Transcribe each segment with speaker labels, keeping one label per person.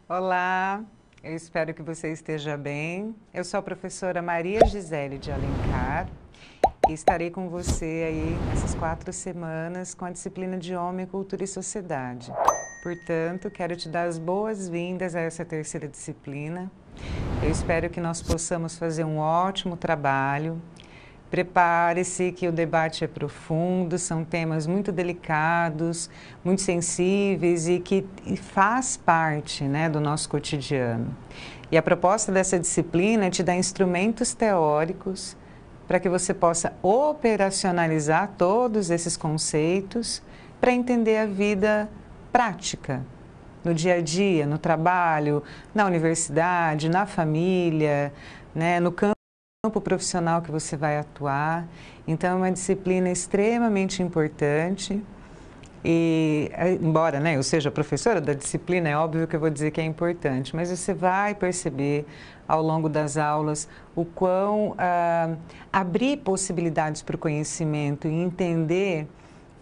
Speaker 1: Olá, eu espero que você esteja bem. Eu sou a professora Maria Gisele de Alencar e estarei com você aí nessas 4 semanas com a disciplina de Homem, Cultura e Sociedade. Portanto, quero te dar as boas-vindas a essa terceira disciplina. Eu espero que nós possamos fazer um ótimo trabalho. Prepare-se que o debate é profundo, são temas muito delicados, muito sensíveis e que faz parte, né, do nosso cotidiano. E a proposta dessa disciplina é te dar instrumentos teóricos para que você possa operacionalizar todos esses conceitos para entender a vida prática, no dia a dia, no trabalho, na universidade, na família, né, no campo profissional que você vai atuar. Então, é uma disciplina extremamente importante e, embora, né, eu seja professora da disciplina, é óbvio que eu vou dizer que é importante, mas você vai perceber ao longo das aulas o quão abrir possibilidades para o conhecimento e entender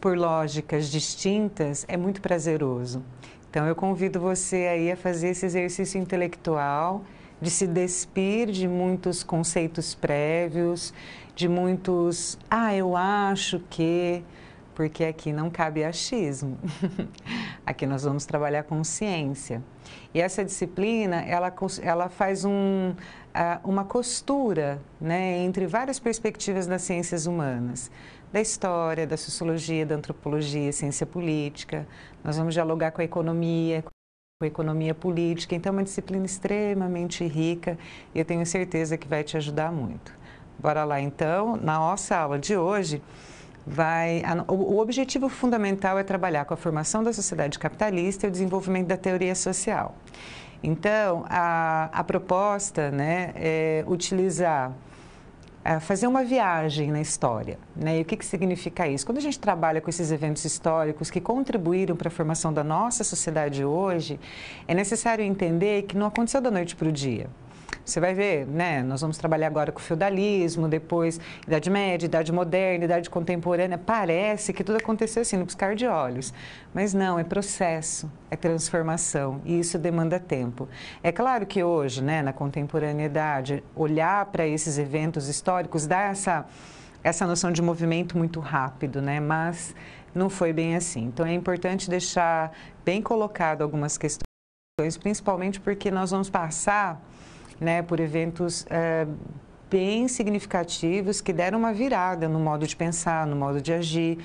Speaker 1: por lógicas distintas é muito prazeroso. Então, eu convido você aí a fazer esse exercício intelectual de se despir de muitos conceitos prévios, de muitos, eu acho que, porque aqui não cabe achismo. Aqui nós vamos trabalhar com ciência. E essa disciplina, ela faz uma costura, né, entre várias perspectivas das ciências humanas, da história, da sociologia, da antropologia, ciência política. Nós vamos dialogar com a economia política, então é uma disciplina extremamente rica e eu tenho certeza que vai te ajudar muito. Bora lá então, na nossa aula de hoje, o objetivo fundamental é trabalhar com a formação da sociedade capitalista e o desenvolvimento da teoria social. Então, a proposta, né, é fazer uma viagem na história, né? E o que significa isso? Quando a gente trabalha com esses eventos históricos que contribuíram para a formação da nossa sociedade hoje, é necessário entender que não aconteceu da noite para o dia. Você vai ver, né? Nós vamos trabalhar agora com o feudalismo, depois Idade Média, Idade Moderna, Idade Contemporânea. Parece que tudo aconteceu assim, no piscar de olhos. Mas não, é processo, é transformação e isso demanda tempo. É claro que hoje, né, na contemporaneidade, olhar para esses eventos históricos dá essa noção de movimento muito rápido, né? Mas não foi bem assim. Então é importante deixar bem colocado algumas questões, principalmente porque nós vamos passar, né, por eventos bem significativos que deram uma virada no modo de pensar, no modo de agir,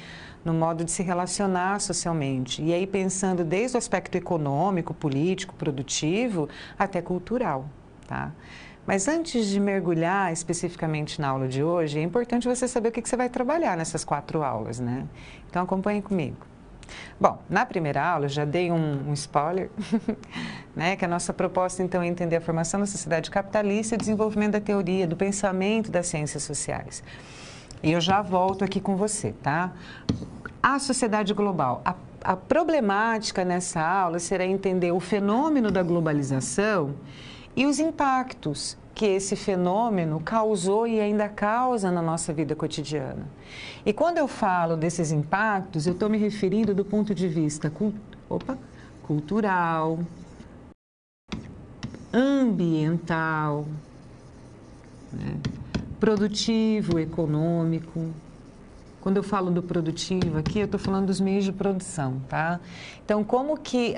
Speaker 1: no modo de se relacionar socialmente. E aí pensando desde o aspecto econômico, político, produtivo, até cultural, tá? Mas antes de mergulhar especificamente na aula de hoje, é importante você saber o que você vai trabalhar nessas 4 aulas, né? Então acompanhe comigo. Bom, na primeira aula eu já dei um spoiler, né, que a nossa proposta então é entender a formação da sociedade capitalista e o desenvolvimento da teoria, do pensamento das ciências sociais. E eu já volto aqui com você, tá? A sociedade global. A problemática nessa aula será entender o fenômeno da globalização e os impactos que esse fenômeno causou e ainda causa na nossa vida cotidiana. E quando eu falo desses impactos, eu estou me referindo do ponto de vista cultural, ambiental, né, produtivo, econômico. Quando eu falo do produtivo aqui, eu estou falando dos meios de produção, tá? Então, como que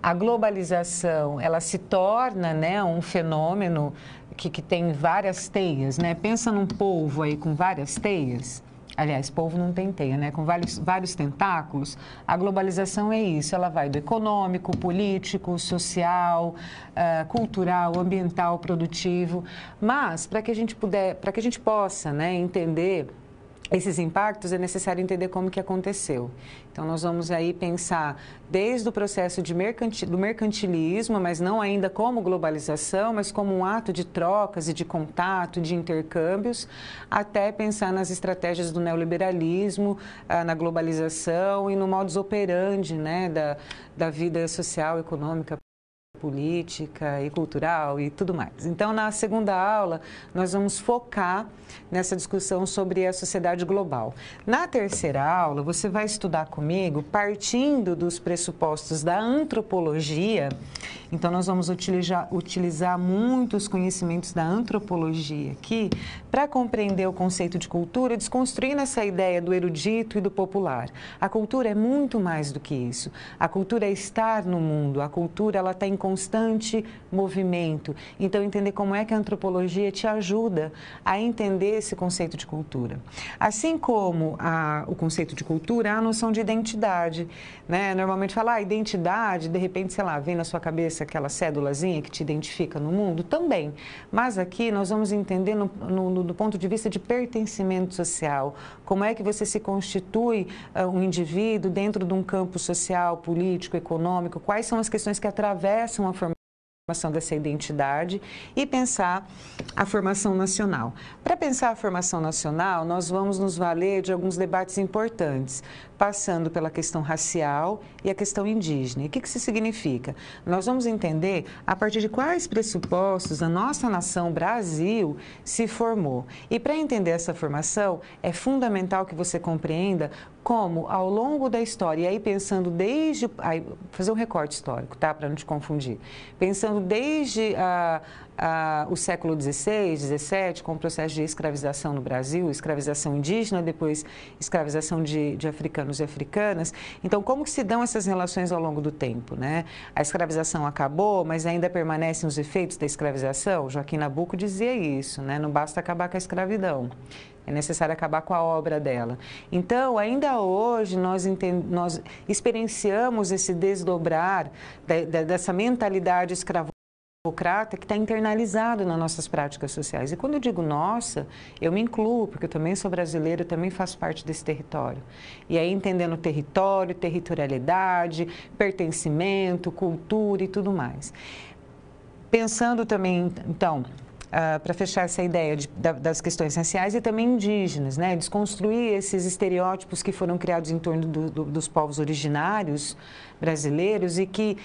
Speaker 1: a globalização, ela se torna, né, um fenômeno que tem várias teias, né? Pensa num polvo aí com várias teias. Aliás, polvo não tem teia, né? Com vários tentáculos. A globalização é isso, ela vai do econômico, político, social, cultural, ambiental, produtivo. Mas, para que a gente possa, né, entender esses impactos, é necessário entender como que aconteceu. Então, nós vamos aí pensar desde o processo do mercantilismo, mas não ainda como globalização, mas como um ato de trocas e de contato, de intercâmbios, até pensar nas estratégias do neoliberalismo, na globalização e no modus operandi, né, da vida social, econômica, política e cultural e tudo mais. Então, na segunda aula, nós vamos focar nessa discussão sobre a sociedade global. Na terceira aula, você vai estudar comigo partindo dos pressupostos da antropologia. Então, nós vamos utilizar muitos conhecimentos da antropologia aqui para compreender o conceito de cultura, desconstruindo essa ideia do erudito e do popular. A cultura é muito mais do que isso. A cultura é estar no mundo, a cultura ela está em constante movimento. Então, entender como é que a antropologia te ajuda a entender esse conceito de cultura. Assim como o conceito de cultura, há a noção de identidade, né? Normalmente falar identidade, de repente, sei lá, vem na sua cabeça aquela cédulazinha que te identifica no mundo, também. Mas aqui nós vamos entender do ponto de vista de pertencimento social, como é que você se constitui um indivíduo dentro de um campo social, político, econômico, quais são as questões que atravessam a formação dessa identidade e pensar a formação nacional. Para pensar a formação nacional, nós vamos nos valer de alguns debates importantes, passando pela questão racial e a questão indígena. E o que isso significa? Nós vamos entender a partir de quais pressupostos a nossa nação Brasil se formou. E para entender essa formação, é fundamental que você compreenda como, ao longo da história, e aí pensando desde... Aí, fazer um recorte histórico, tá? Para não te confundir. Pensando desde o século XVI, XVII, com o processo de escravização no Brasil, escravização indígena, depois escravização de africanos e africanas. Então, como que se dão essas relações ao longo do tempo, né? A escravização acabou, mas ainda permanecem os efeitos da escravização? Joaquim Nabuco dizia isso, né? Não basta acabar com a escravidão. É necessário acabar com a obra dela. Então, ainda hoje, nós experienciamos esse desdobrar dessa mentalidade escravocrata que está internalizado nas nossas práticas sociais. E quando eu digo nossa, eu me incluo, porque eu também sou brasileira, eu também faço parte desse território. E aí, entendendo território, territorialidade, pertencimento, cultura e tudo mais. Pensando também, então... para fechar essa ideia das questões raciais e também indígenas, né? Desconstruir esses estereótipos que foram criados em torno dos povos originários brasileiros e que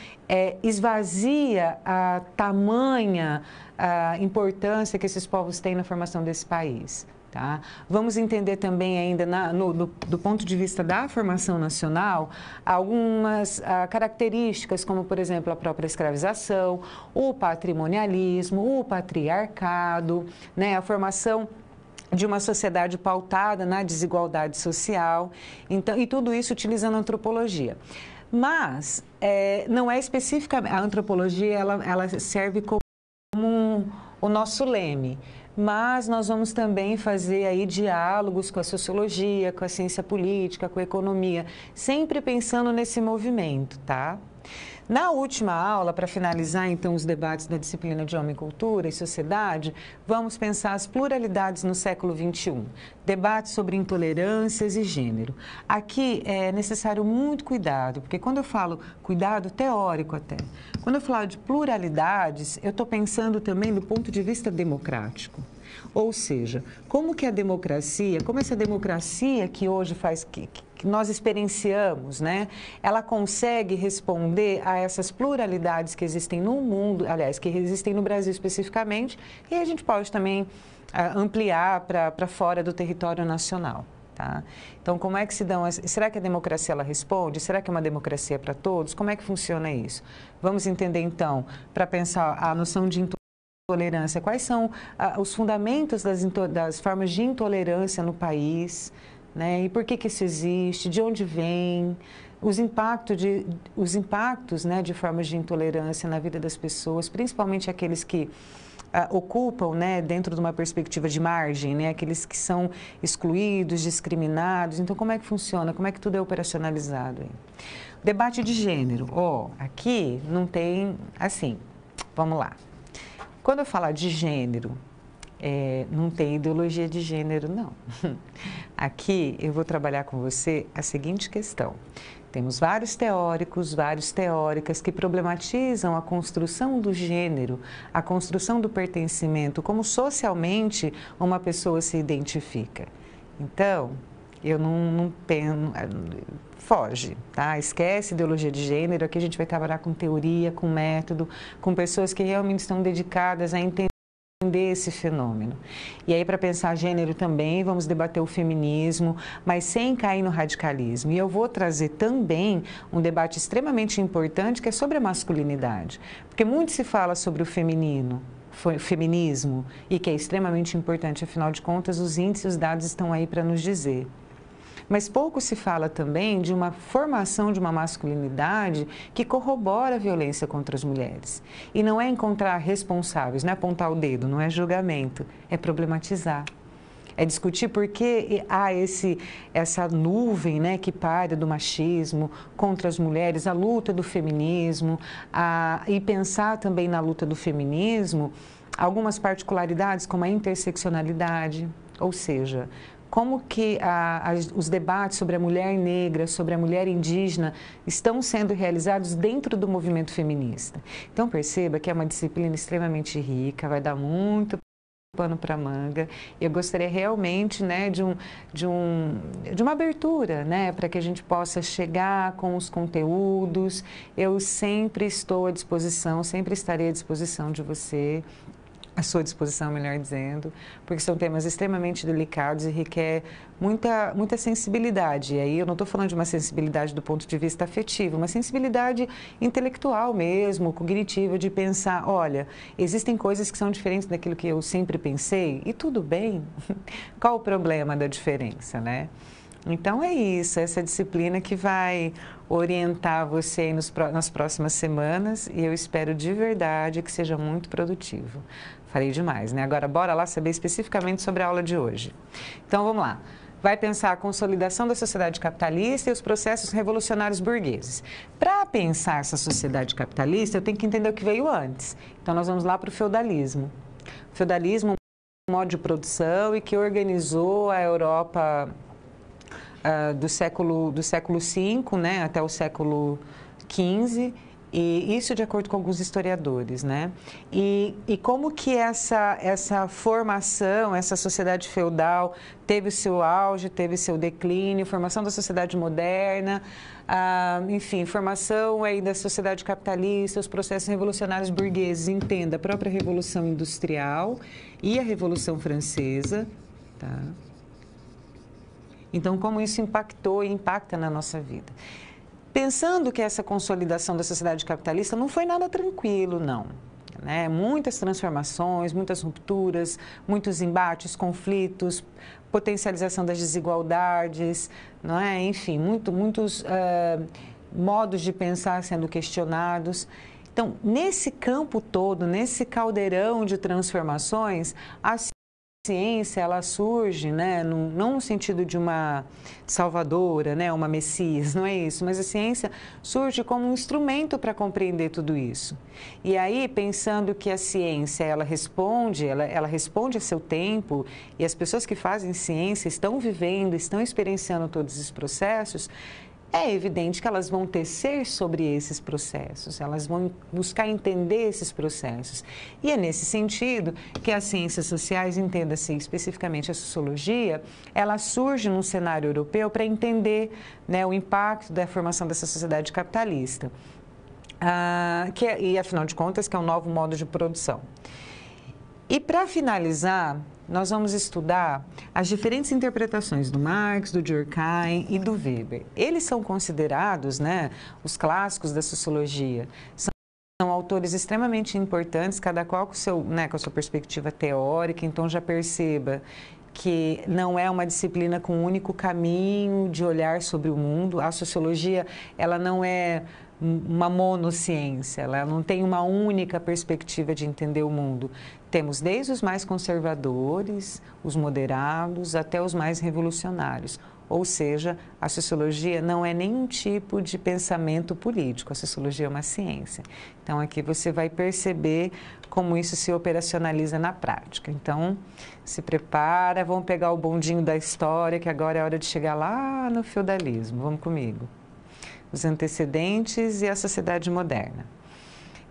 Speaker 1: esvazia a tamanha importância que esses povos têm na formação desse país. Tá? Vamos entender também ainda, do ponto de vista da formação nacional, algumas características, como, por exemplo, a própria escravização, o patrimonialismo, o patriarcado, né? A formação de uma sociedade pautada na desigualdade social, então, e tudo isso utilizando a antropologia. Mas, não é especificamente, a antropologia ela serve como o nosso leme. Mas nós vamos também fazer aí diálogos com a sociologia, com a ciência política, com a economia, sempre pensando nesse movimento, tá? Na última aula, para finalizar então os debates da disciplina de Homem, Cultura e Sociedade, vamos pensar as pluralidades no século XXI, debates sobre intolerâncias e gênero. Aqui é necessário muito cuidado, porque quando eu falo cuidado teórico até, quando eu falo de pluralidades, eu estou pensando também do ponto de vista democrático. Ou seja, como que a democracia, como essa democracia que hoje faz, que nós experienciamos, né? Ela consegue responder a essas pluralidades que existem no mundo, aliás, que existem no Brasil especificamente, e a gente pode também ampliar para fora do território nacional. Tá? Então, como é que se dão... Será que a democracia ela responde? Será que é uma democracia para todos? Como é que funciona isso? Vamos entender, então, para pensar a noção de intolerância, quais são os fundamentos das formas de intolerância no país, né? E por que isso existe, de onde vem, os impactos, né, de formas de intolerância na vida das pessoas, principalmente aqueles que ocupam, né, dentro de uma perspectiva de margem, né, aqueles que são excluídos, discriminados. Então, como é que funciona? Como é que tudo é operacionalizado aí? Debate de gênero. Aqui não tem, assim, vamos lá. Quando eu falar de gênero, não tem ideologia de gênero, não. Aqui eu vou trabalhar com você a seguinte questão. Temos vários teóricos, várias teóricas que problematizam a construção do gênero, a construção do pertencimento, como socialmente uma pessoa se identifica. Então, Eu não penso, foge, tá? Esquece ideologia de gênero, aqui a gente vai trabalhar com teoria, com método, com pessoas que realmente estão dedicadas a entender esse fenômeno. E aí, para pensar gênero também, vamos debater o feminismo, mas sem cair no radicalismo. E eu vou trazer também um debate extremamente importante, que é sobre a masculinidade. Porque muito se fala sobre o feminino, feminismo, e que é extremamente importante, afinal de contas, os índices e os dados estão aí para nos dizer. Mas pouco se fala também de uma formação de uma masculinidade que corrobora a violência contra as mulheres. E não é encontrar responsáveis, não é apontar o dedo, não é julgamento, é problematizar. É discutir por que há essa nuvem, né, que paira do machismo contra as mulheres, a luta do feminismo, e pensar também na luta do feminismo algumas particularidades como a interseccionalidade, ou seja, como que os debates sobre a mulher negra, sobre a mulher indígena estão sendo realizados dentro do movimento feminista. Então perceba que é uma disciplina extremamente rica, vai dar muito pano para manga. Eu gostaria realmente, né, de uma abertura, né, para que a gente possa chegar com os conteúdos. Eu sempre estou à disposição, sempre estarei à disposição de você, à sua disposição, melhor dizendo, porque são temas extremamente delicados e requer muita sensibilidade. E aí eu não estou falando de uma sensibilidade do ponto de vista afetivo, uma sensibilidade intelectual mesmo, cognitiva, de pensar, olha, existem coisas que são diferentes daquilo que eu sempre pensei, e tudo bem. Qual o problema da diferença, né? Então é isso, essa disciplina que vai orientar você aí nas próximas semanas, e eu espero de verdade que seja muito produtivo. Falei demais, né? Agora bora lá saber especificamente sobre a aula de hoje. Então vamos lá. Vai pensar a consolidação da sociedade capitalista e os processos revolucionários burgueses. Para pensar essa sociedade capitalista, eu tenho que entender o que veio antes. Então nós vamos lá para o feudalismo. O feudalismo é um modo de produção e que organizou a Europa do século V, né, até o século XV, e isso de acordo com alguns historiadores, né? E como que essa formação, essa sociedade feudal teve o seu auge, teve seu declínio, formação da sociedade moderna, enfim, formação aí da sociedade capitalista, os processos revolucionários burgueses, entenda, a própria Revolução Industrial e a Revolução Francesa, tá? Então, como isso impactou e impacta na nossa vida. Pensando que essa consolidação da sociedade capitalista não foi nada tranquilo, não. Né? Muitas transformações, muitas rupturas, muitos embates, conflitos, potencialização das desigualdades, não é? Enfim, muitos modos de pensar sendo questionados. Então, nesse campo todo, nesse caldeirão de transformações, a ciência, ela surge, né, não no sentido de uma salvadora, né, uma messias, não é isso, mas a ciência surge como um instrumento para compreender tudo isso. E aí, pensando que a ciência, ela responde a seu tempo, e as pessoas que fazem ciência estão vivendo, estão experienciando todos esses processos, é evidente que elas vão tecer sobre esses processos, elas vão buscar entender esses processos. E é nesse sentido que as ciências sociais, entenda-se especificamente a sociologia, ela surge num cenário europeu para entender, né, o impacto da formação dessa sociedade capitalista, e afinal de contas, que é um novo modo de produção. E para finalizar, nós vamos estudar as diferentes interpretações do Marx, do Durkheim e do Weber. Eles são considerados, né, os clássicos da sociologia. São autores extremamente importantes, cada qual com a sua perspectiva teórica, então já perceba que não é uma disciplina com um único caminho de olhar sobre o mundo. A sociologia, ela não é uma monociência, ela não tem uma única perspectiva de entender o mundo. Temos desde os mais conservadores, os moderados, até os mais revolucionários. Ou seja, a sociologia não é nenhum tipo de pensamento político, a sociologia é uma ciência. Então, aqui você vai perceber como isso se operacionaliza na prática. Então, se prepara, vamos pegar o bondinho da história, que agora é hora de chegar lá no feudalismo. Vamos comigo. Os antecedentes e a sociedade moderna.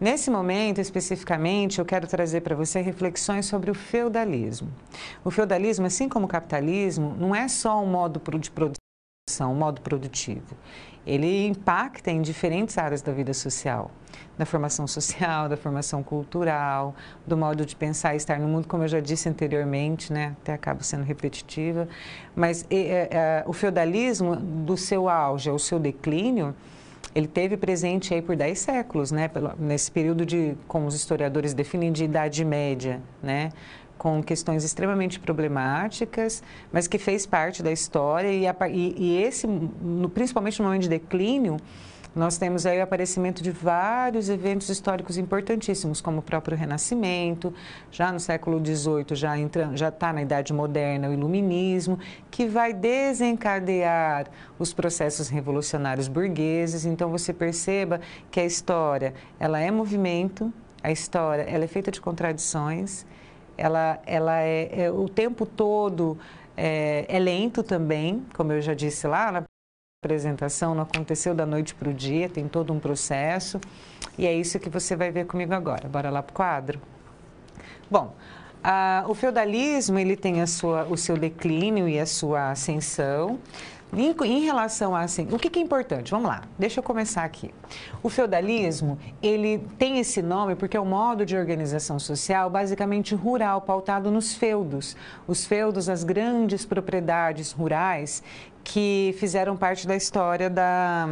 Speaker 1: Nesse momento, especificamente, eu quero trazer para você reflexões sobre o feudalismo. O feudalismo, assim como o capitalismo, não é só um modo de produção, um modo produtivo. Ele impacta em diferentes áreas da vida social, da formação social, da formação cultural, do modo de pensar e estar no mundo, como eu já disse anteriormente, né? Até acabo sendo repetitiva, mas o feudalismo, do seu auge ao seu declínio, ele teve presente aí por 10 séculos, né? Nesse período como os historiadores definem, de Idade Média, né? Com questões extremamente problemáticas, mas que fez parte da história principalmente no momento de declínio, nós temos aí o aparecimento de vários eventos históricos importantíssimos, como o próprio Renascimento, já no século XVIII, já está na Idade Moderna, o Iluminismo, que vai desencadear os processos revolucionários burgueses. Então, você perceba que a história, ela é movimento, a história, ela é feita de contradições, ela é o tempo todo é lento também, como eu já disse lá na apresentação, não aconteceu da noite para o dia, tem todo um processo, e é isso que você vai ver comigo agora. Bora lá para o quadro? Bom, o feudalismo, ele tem o seu declínio e a sua ascensão. Em relação a, assim, o que é importante? Vamos lá, deixa eu começar aqui. O feudalismo, ele tem esse nome porque é um modo de organização social basicamente rural, pautado nos feudos. Os feudos, as grandes propriedades rurais que fizeram parte da história da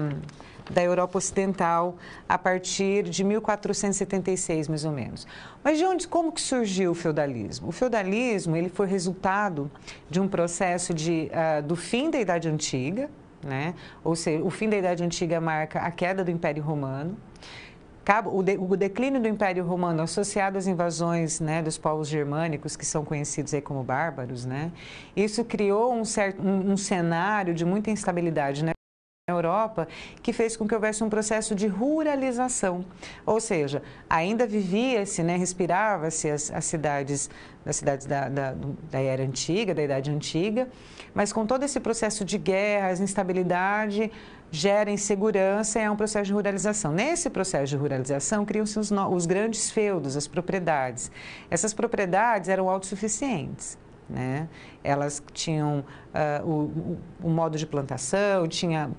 Speaker 1: Europa Ocidental a partir de 1476, mais ou menos. Mas como que surgiu o feudalismo? O feudalismo, ele foi resultado de um processo do fim da Idade Antiga, né? Ou seja, o fim da Idade Antiga marca a queda do Império Romano, o declínio do Império Romano associado às invasões, né, dos povos germânicos, que são conhecidos aí como bárbaros, né? Isso criou um cenário de muita instabilidade, né? Na Europa, que fez com que houvesse um processo de ruralização, ou seja, ainda vivia-se, né, respirava-se as cidades da era antiga, da Idade Antiga, mas com todo esse processo de guerras, instabilidade, gera insegurança e é um processo de ruralização. Nesse processo de ruralização, criam-se os grandes feudos, as propriedades. Essas propriedades eram autossuficientes, né? Elas tinham o modo de plantação, tinha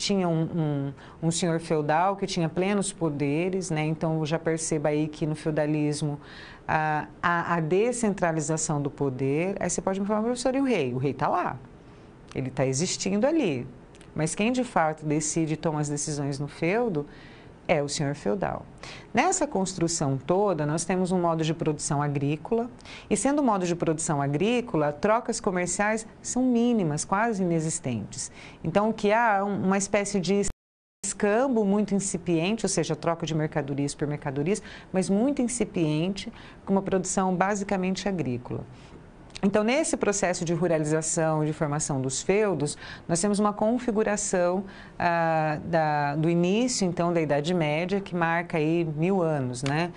Speaker 1: um senhor feudal que tinha plenos poderes, né? Então, já perceba aí que no feudalismo a descentralização do poder. Aí você pode me falar, professor, e o rei? O rei está lá, ele está existindo ali. Mas quem de fato decide e toma as decisões no feudo é o senhor feudal. Nessa construção toda, nós temos um modo de produção agrícola, e sendo um modo de produção agrícola, trocas comerciais são mínimas, quase inexistentes. Então, o que há é uma espécie de escambo muito incipiente, ou seja, troca de mercadorias por mercadorias, mas muito incipiente, com uma produção basicamente agrícola. Então, nesse processo de ruralização, de formação dos feudos, nós temos uma configuração do início, então, da Idade Média, que marca aí 1000 anos, né,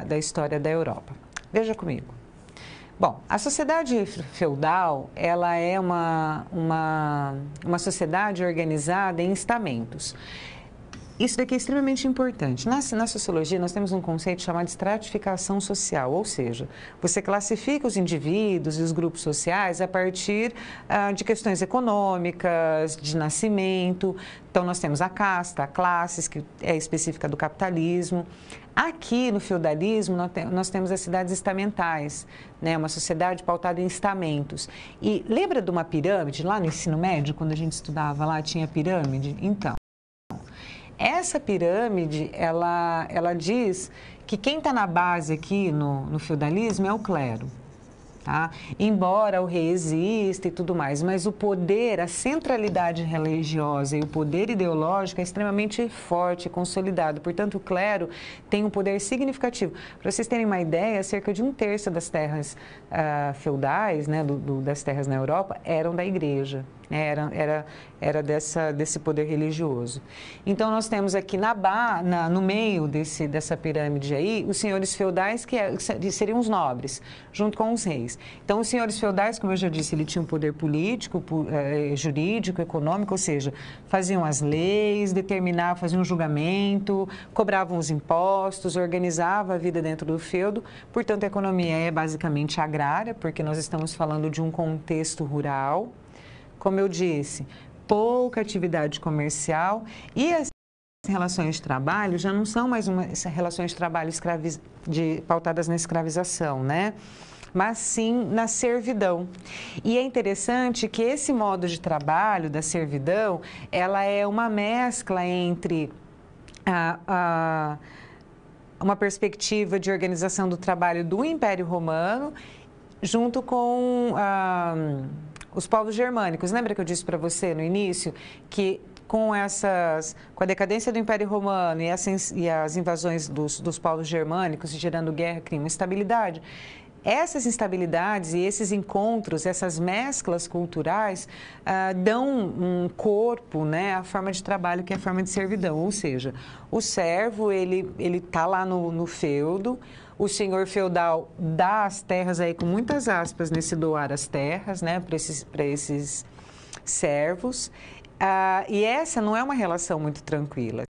Speaker 1: da história da Europa. Veja comigo. Bom, a sociedade feudal, ela é uma sociedade organizada em estamentos. Isso daqui é extremamente importante. Na sociologia, nós temos um conceito chamado de estratificação social, ou seja, você classifica os indivíduos e os grupos sociais a partir de questões econômicas, de nascimento. Então, nós temos a casta, a classes, que é específica do capitalismo. Aqui, no feudalismo, nós temos as cidades estamentais, né? Uma sociedade pautada em estamentos. E lembra de uma pirâmide? Lá no ensino médio, quando a gente estudava lá, tinha pirâmide? Então, essa pirâmide, ela diz que quem está na base aqui no feudalismo é o clero, tá? Embora o rei exista e tudo mais, mas o poder, a centralidade religiosa e o poder ideológico é extremamente forte, consolidado. Portanto, o clero tem um poder significativo. Para vocês terem uma ideia, cerca de 1/3 das terras feudais, né, das terras na Europa, eram da igreja. né? Era desse poder religioso. Então, nós temos aqui no meio dessa pirâmide aí, os senhores feudais, que seriam os nobres, junto com os reis. Então, os senhores feudais, como eu já disse, ele tinha um poder político, jurídico, econômico, ou seja, faziam as leis, determinavam, faziam um julgamento, cobravam os impostos, organizavam a vida dentro do feudo. Portanto, a economia é basicamente agrária, porque nós estamos falando de um contexto rural. Como eu disse, pouca atividade comercial e as relações de trabalho já não são mais relações de trabalho pautadas na escravização, né? Mas sim na servidão. E é interessante que esse modo de trabalho da servidão, ela é uma mescla entre uma perspectiva de organização do trabalho do Império Romano junto com os povos germânicos. Lembra que eu disse para você no início que com a decadência do Império Romano e as invasões dos povos germânicos, gerando guerra, crime, instabilidade, essas instabilidades e esses encontros, essas mesclas culturais dão um corpo, né, à forma de trabalho que é a forma de servidão. Ou seja, o servo, ele está lá no feudo, o senhor feudal dá as terras aí com muitas aspas nesse doar as terras, né, para esses servos. E essa não é uma relação muito tranquila,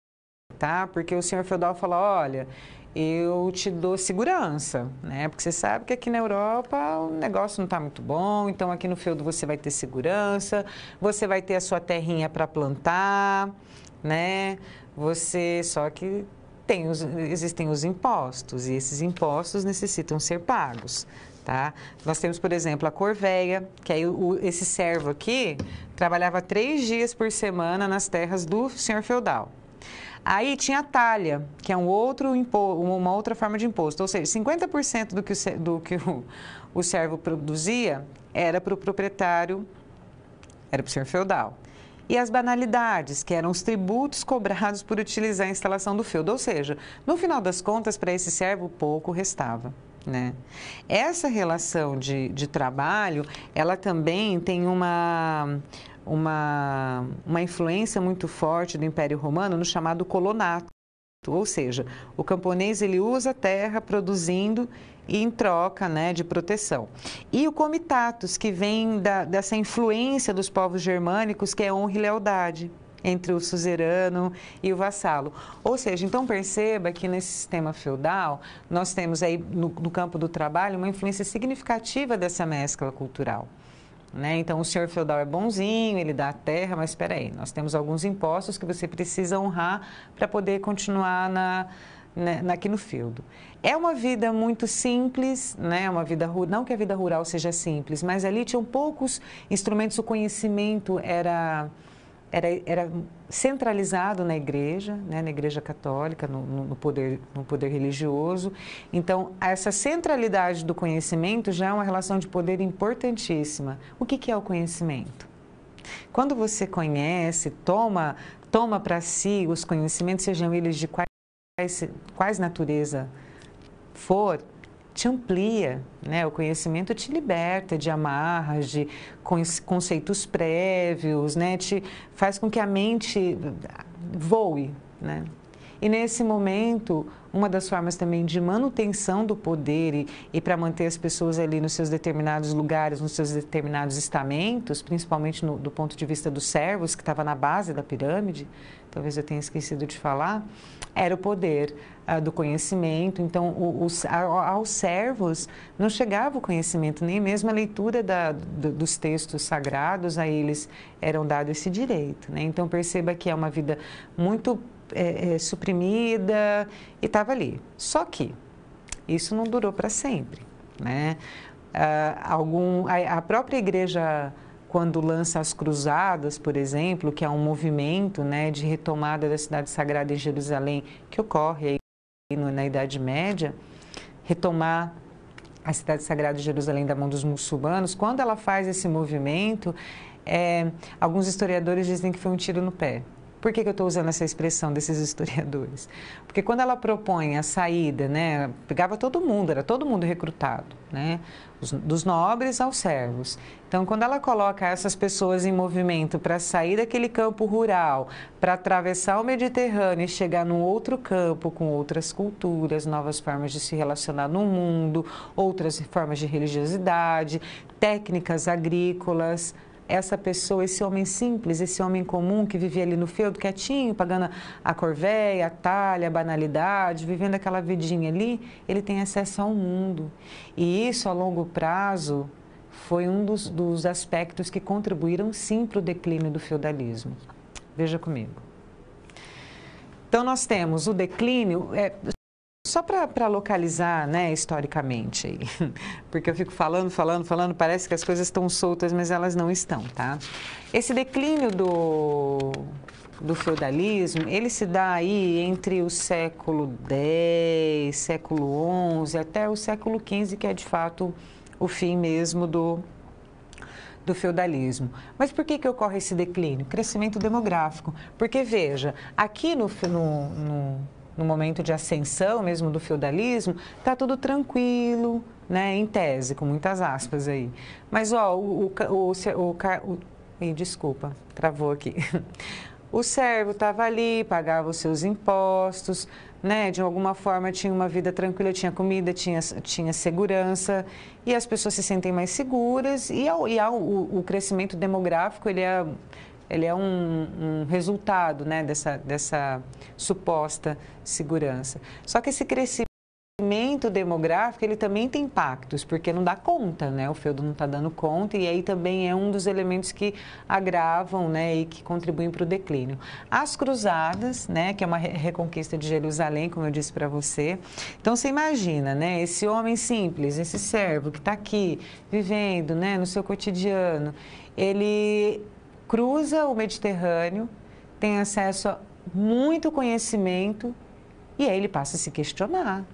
Speaker 1: tá? Porque o senhor feudal fala, olha, eu te dou segurança, né? Porque você sabe que aqui na Europa o negócio não está muito bom, então aqui no feudo você vai ter segurança, você vai ter a sua terrinha para plantar, né? Só que existem os impostos e esses impostos necessitam ser pagos, tá? Nós temos, por exemplo, a corveia, que aí esse servo aqui trabalhava 3 dias por semana nas terras do senhor feudal. Aí tinha a talha, que é uma outra forma de imposto, ou seja, 50% do que o servo produzia era para o proprietário, era para o senhor feudal. E as banalidades, que eram os tributos cobrados por utilizar a instalação do feudo, ou seja, no final das contas, para esse servo, pouco restava, né? Essa relação de trabalho, ela também tem uma influência muito forte do Império Romano no chamado colonato, ou seja, o camponês ele usa a terra produzindo e em troca, né, de proteção. E o comitatus, que vem dessa influência dos povos germânicos, que é honra e lealdade entre o suzerano e o vassalo. Ou seja, então perceba que nesse sistema feudal, nós temos aí no campo do trabalho uma influência significativa dessa mescla cultural. Né? Então, o senhor feudal é bonzinho, ele dá a terra, mas espera aí, nós temos alguns impostos que você precisa honrar para poder continuar aqui no feudo. É uma vida muito simples, né? Uma vida não que a vida rural seja simples, mas ali tinham poucos instrumentos, o conhecimento era centralizado na igreja, né, na igreja católica, no poder religioso. Então, essa centralidade do conhecimento já é uma relação de poder importantíssima. O que é o conhecimento? Quando você conhece, toma para si os conhecimentos, sejam eles de quais natureza for, te amplia, né? O conhecimento te liberta de amarras, de conceitos prévios, né? Te faz com que a mente voe, né? E nesse momento, uma das formas também de manutenção do poder e para manter as pessoas ali nos seus determinados lugares, nos seus determinados estamentos, principalmente do ponto de vista dos servos, que estava na base da pirâmide, talvez eu tenha esquecido de falar, era o poder do conhecimento. Então, aos servos não chegava o conhecimento, nem mesmo a leitura dos textos sagrados, a eles eram dado esse direito, né? Então, perceba que é uma vida muito suprimida e estava ali. Só que isso não durou para sempre, né? A própria igreja, quando lança as cruzadas, por exemplo, que é um movimento, né, de retomada da cidade sagrada em Jerusalém, que ocorre aí na Idade Média, retomar a cidade sagrada de Jerusalém da mão dos muçulmanos, quando ela faz esse movimento, alguns historiadores dizem que foi um tiro no pé. Por que eu estou usando essa expressão desses historiadores? Porque quando ela propõe a saída, né, pegava todo mundo, era todo mundo recrutado, né, dos nobres aos servos. Então, quando ela coloca essas pessoas em movimento para sair daquele campo rural, para atravessar o Mediterrâneo e chegar num outro campo com outras culturas, novas formas de se relacionar no mundo, outras formas de religiosidade, técnicas agrícolas, essa pessoa, esse homem simples, esse homem comum que vivia ali no feudo, quietinho, pagando a corvéia, a talha, a banalidade, vivendo aquela vidinha ali, ele tem acesso ao mundo. E isso, a longo prazo, foi um dos aspectos que contribuíram, sim, para o declínio do feudalismo. Veja comigo. Então, nós temos o declínio... Só para localizar, né, historicamente, aí, porque eu fico falando, parece que as coisas estão soltas, mas elas não estão, tá? Esse declínio do feudalismo, ele se dá aí entre o século X, século XI, até o século XV, que é de fato o fim mesmo do feudalismo. Mas por que ocorre esse declínio? Crescimento demográfico. Porque, veja, aqui no momento de ascensão mesmo do feudalismo, está tudo tranquilo, né, em tese, com muitas aspas aí. Mas, ó, desculpa, travou aqui. O servo estava ali, pagava os seus impostos, né, de alguma forma tinha uma vida tranquila, tinha comida, tinha segurança, e as pessoas se sentem mais seguras, e o crescimento demográfico, ele é um resultado, né, dessa suposta segurança. Só que esse crescimento demográfico, ele também tem impactos, porque não dá conta, né? O feudo não está dando conta, e aí também é um dos elementos que agravam, né, e que contribuem para o declínio. As cruzadas, né, que é uma reconquista de Jerusalém, como eu disse para você. Então, você imagina, né, esse homem simples, esse servo que está aqui, vivendo, né, no seu cotidiano, ele cruza o Mediterrâneo, tem acesso a muito conhecimento, e aí ele passa a se questionar,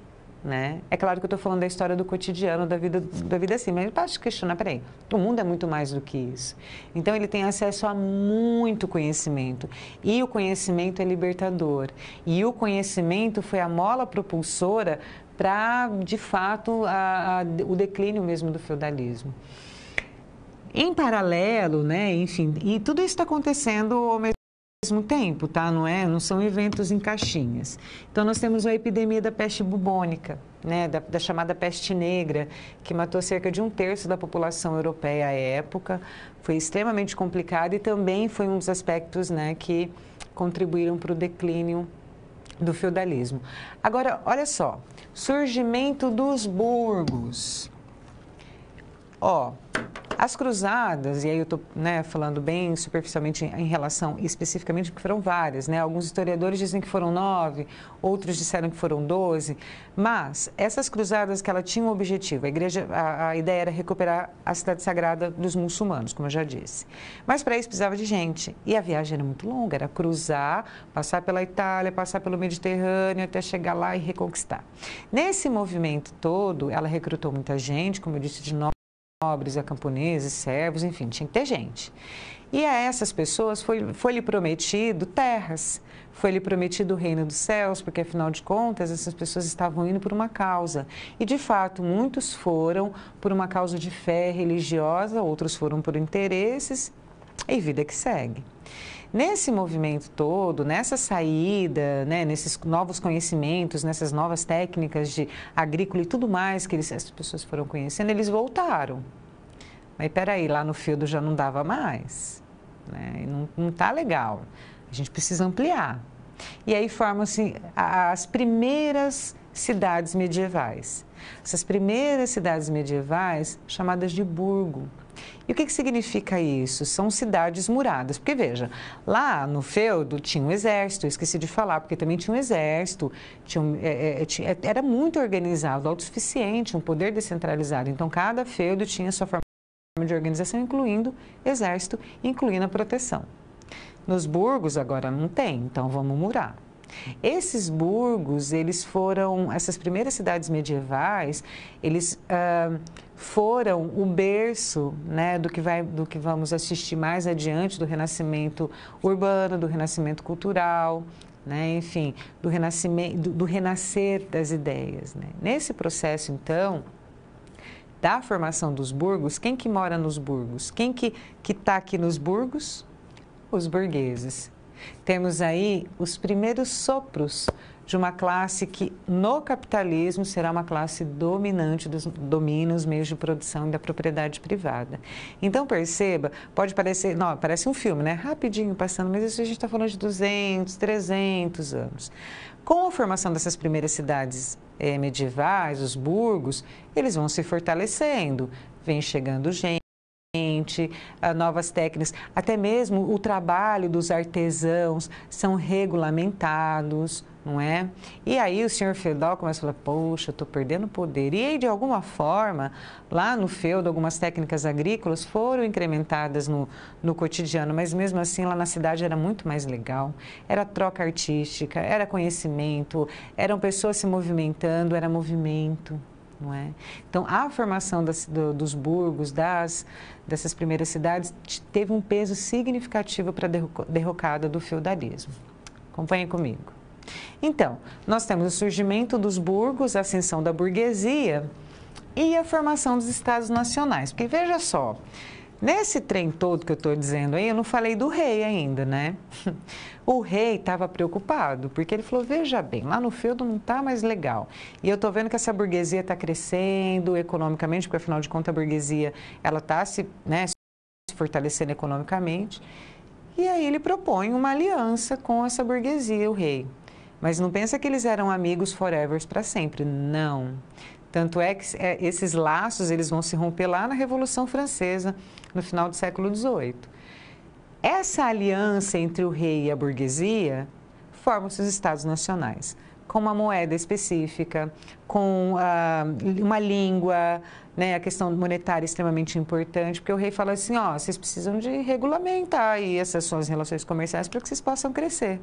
Speaker 1: né? É claro que eu estou falando da história do cotidiano, da vida assim, mas ele passa a se questionar, peraí, o mundo é muito mais do que isso. Então, ele tem acesso a muito conhecimento, e o conhecimento é libertador, e o conhecimento foi a mola propulsora para, de fato, o declínio mesmo do feudalismo. Em paralelo, né, enfim, e tudo isso está acontecendo ao mesmo tempo, tá? Não são eventos em caixinhas. Então, nós temos a epidemia da peste bubônica, né, da chamada peste negra, que matou cerca de 1/3 da população europeia à época. Foi extremamente complicado e também foi um dos aspectos, né, que contribuíram para o declínio do feudalismo. Agora, olha só, surgimento dos burgos. Ó, as cruzadas, e aí eu estou, né, falando bem superficialmente em relação especificamente, porque foram várias, né? Alguns historiadores dizem que foram 9, outros disseram que foram 12, mas essas cruzadas que ela tinha um objetivo, a ideia era recuperar a cidade sagrada dos muçulmanos, como eu já disse. Mas para isso precisava de gente, e a viagem era muito longa, era cruzar, passar pela Itália, passar pelo Mediterrâneo, até chegar lá e reconquistar. Nesse movimento todo, ela recrutou muita gente, como eu disse, de nobres, a camponeses, servos, enfim, tinha que ter gente. E a essas pessoas foi-lhe prometido terras, foi-lhe prometido o reino dos céus, porque, afinal de contas, essas pessoas estavam indo por uma causa. E, de fato, muitos foram por uma causa de fé religiosa, outros foram por interesses, e vida que segue. Nesse movimento todo, nessa saída, né, nesses novos conhecimentos, nessas novas técnicas de agrícola e tudo mais que as pessoas foram conhecendo, eles voltaram. Mas peraí, lá no feudo já não dava mais, né? Não está legal, a gente precisa ampliar. E aí formam-se as primeiras cidades medievais. Essas primeiras cidades medievais, chamadas de burgo. E o que significa isso? São cidades muradas. Porque, veja, lá no feudo tinha um exército, eu esqueci de falar, porque também tinha um exército, era muito organizado, autossuficiente, um poder descentralizado. Então, cada feudo tinha sua forma de organização, incluindo exército, incluindo a proteção. Nos burgos, agora não tem, então vamos murar. Esses burgos, essas primeiras cidades medievais, eles foram o berço, né, do que vamos assistir mais adiante, do renascimento urbano, do renascimento cultural, né, enfim, do renascer das ideias, né. Nesse processo, então, da formação dos burgos, quem que mora nos burgos? Quem que está aqui nos burgos? Os burgueses. Temos aí os primeiros sopros de uma classe que, no capitalismo, será uma classe dominante, domina os meios de produção e da propriedade privada. Então, perceba, pode parecer, não, parece um filme, né? Rapidinho passando, mas isso a gente está falando de 200, 300 anos. Com a formação dessas primeiras cidades medievais, os burgos, eles vão se fortalecendo, vem chegando gente, novas técnicas, até mesmo o trabalho dos artesãos são regulamentados, não é? E aí o senhor feudal começa a falar, poxa, eu estou perdendo poder. E aí, de alguma forma, lá no feudo, algumas técnicas agrícolas foram incrementadas no cotidiano, mas mesmo assim lá na cidade era muito mais legal. Era troca artística, era conhecimento, eram pessoas se movimentando, era movimento. Não é? Então, a formação dos burgos, dessas primeiras cidades, teve um peso significativo para a derrocada do feudalismo. Acompanhe comigo. Então, nós temos o surgimento dos burgos, a ascensão da burguesia e a formação dos estados nacionais. Porque, veja só, nesse trem todo que eu estou dizendo aí, eu não falei do rei ainda, né? O rei estava preocupado, porque ele falou, veja bem, lá no feudo não está mais legal. E eu estou vendo que essa burguesia está crescendo economicamente, porque afinal de contas a burguesia ela está se fortalecendo economicamente. E aí ele propõe uma aliança com essa burguesia, o rei. Mas não pensa que eles eram amigos forever para sempre, não. Tanto é que esses laços eles vão se romper lá na Revolução Francesa, no final do século XVIII. Essa aliança entre o rei e a burguesia forma-se os estados nacionais, com uma moeda específica, com uma língua, né, a questão monetária é extremamente importante, porque o rei fala assim, ó, vocês precisam de regulamentar aí essas suas relações comerciais para que vocês possam crescer.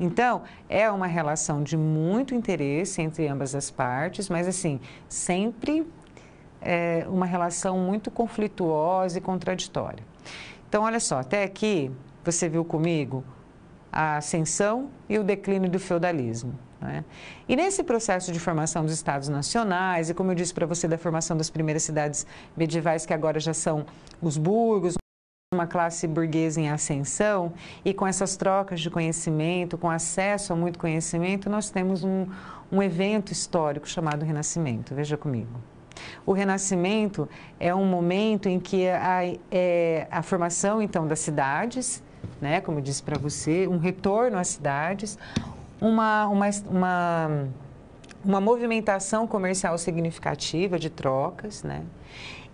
Speaker 1: Então, é uma relação de muito interesse entre ambas as partes, mas assim, sempre uma relação muito conflituosa e contraditória. Então, olha só, até aqui você viu comigo a ascensão e o declínio do feudalismo. Né? E nesse processo de formação dos estados nacionais, e como eu disse para você da formação das primeiras cidades medievais, que agora já são os burgos, uma classe burguesa em ascensão, e com essas trocas de conhecimento, com acesso a muito conhecimento, nós temos um evento histórico chamado Renascimento. Veja comigo. O Renascimento é um momento em que a formação, então, das cidades, né, como eu disse para você, um retorno às cidades, uma movimentação comercial significativa de trocas, né?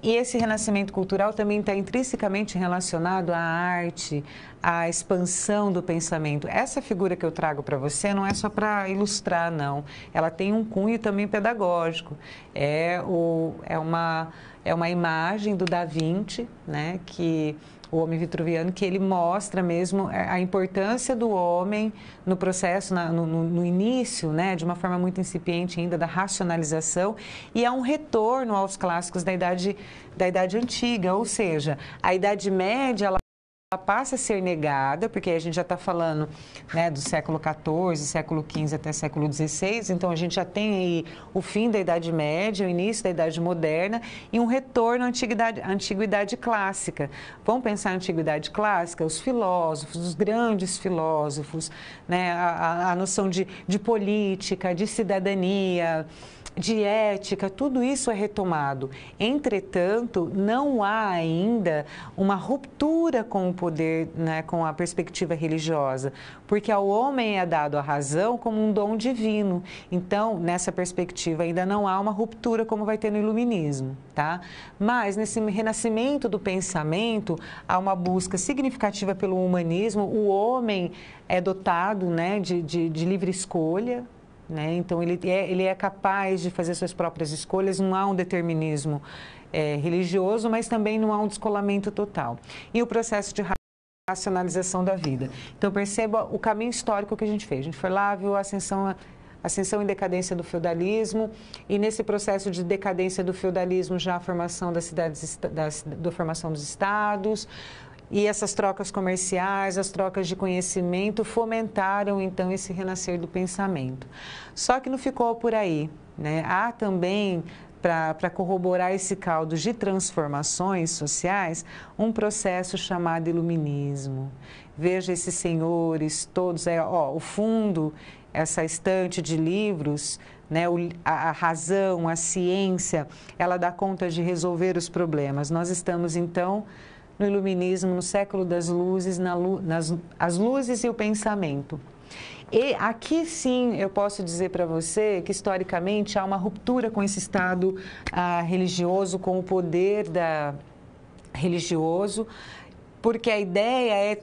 Speaker 1: E esse renascimento cultural também está intrinsecamente relacionado à arte, à expansão do pensamento. Essa figura que eu trago para você não é só para ilustrar, não. Ela tem um cunho também pedagógico. É uma imagem do Da Vinci, né, o homem vitruviano, que ele mostra mesmo a importância do homem no processo, no início, né, de uma forma muito incipiente ainda, da racionalização, e é um retorno aos clássicos da Idade Antiga, ou seja, a Idade Média, ela passa a ser negada, porque a gente já está falando, né, do século XIV, século XV até século XVI, então a gente já tem aí o fim da Idade Média, o início da Idade Moderna e um retorno à Antiguidade Clássica. Vamos pensar na Antiguidade Clássica? Os filósofos, os grandes filósofos, né, a noção de política, de cidadania, de ética, tudo isso é retomado. Entretanto, não há ainda uma ruptura com o poder, né, com a perspectiva religiosa, porque ao homem é dado a razão como um dom divino. Então, nessa perspectiva, ainda não há uma ruptura como vai ter no Iluminismo, tá? Mas, nesse renascimento do pensamento, há uma busca significativa pelo humanismo. O homem é dotado, né, de livre escolha, né? Então, ele é capaz de fazer suas próprias escolhas, não há um determinismo religioso, mas também não há um descolamento total. E o processo de racionalização da vida. Então, perceba o caminho histórico que a gente fez. A gente foi lá, viu a ascensão e decadência do feudalismo, e nesse processo de decadência do feudalismo já a formação das cidades, da formação dos estados, e essas trocas comerciais, as trocas de conhecimento fomentaram então esse renascer do pensamento. Só que não ficou por aí, né? Há também, para corroborar esse caldo de transformações sociais, um processo chamado iluminismo. Veja esses senhores todos, o fundo, essa estante de livros, né, a razão, a ciência, ela dá conta de resolver os problemas. Nós estamos, então, no iluminismo, no século das luzes, as luzes e o pensamento. E aqui sim eu posso dizer para você que historicamente há uma ruptura com esse estado religioso, com o poder religioso, porque a ideia é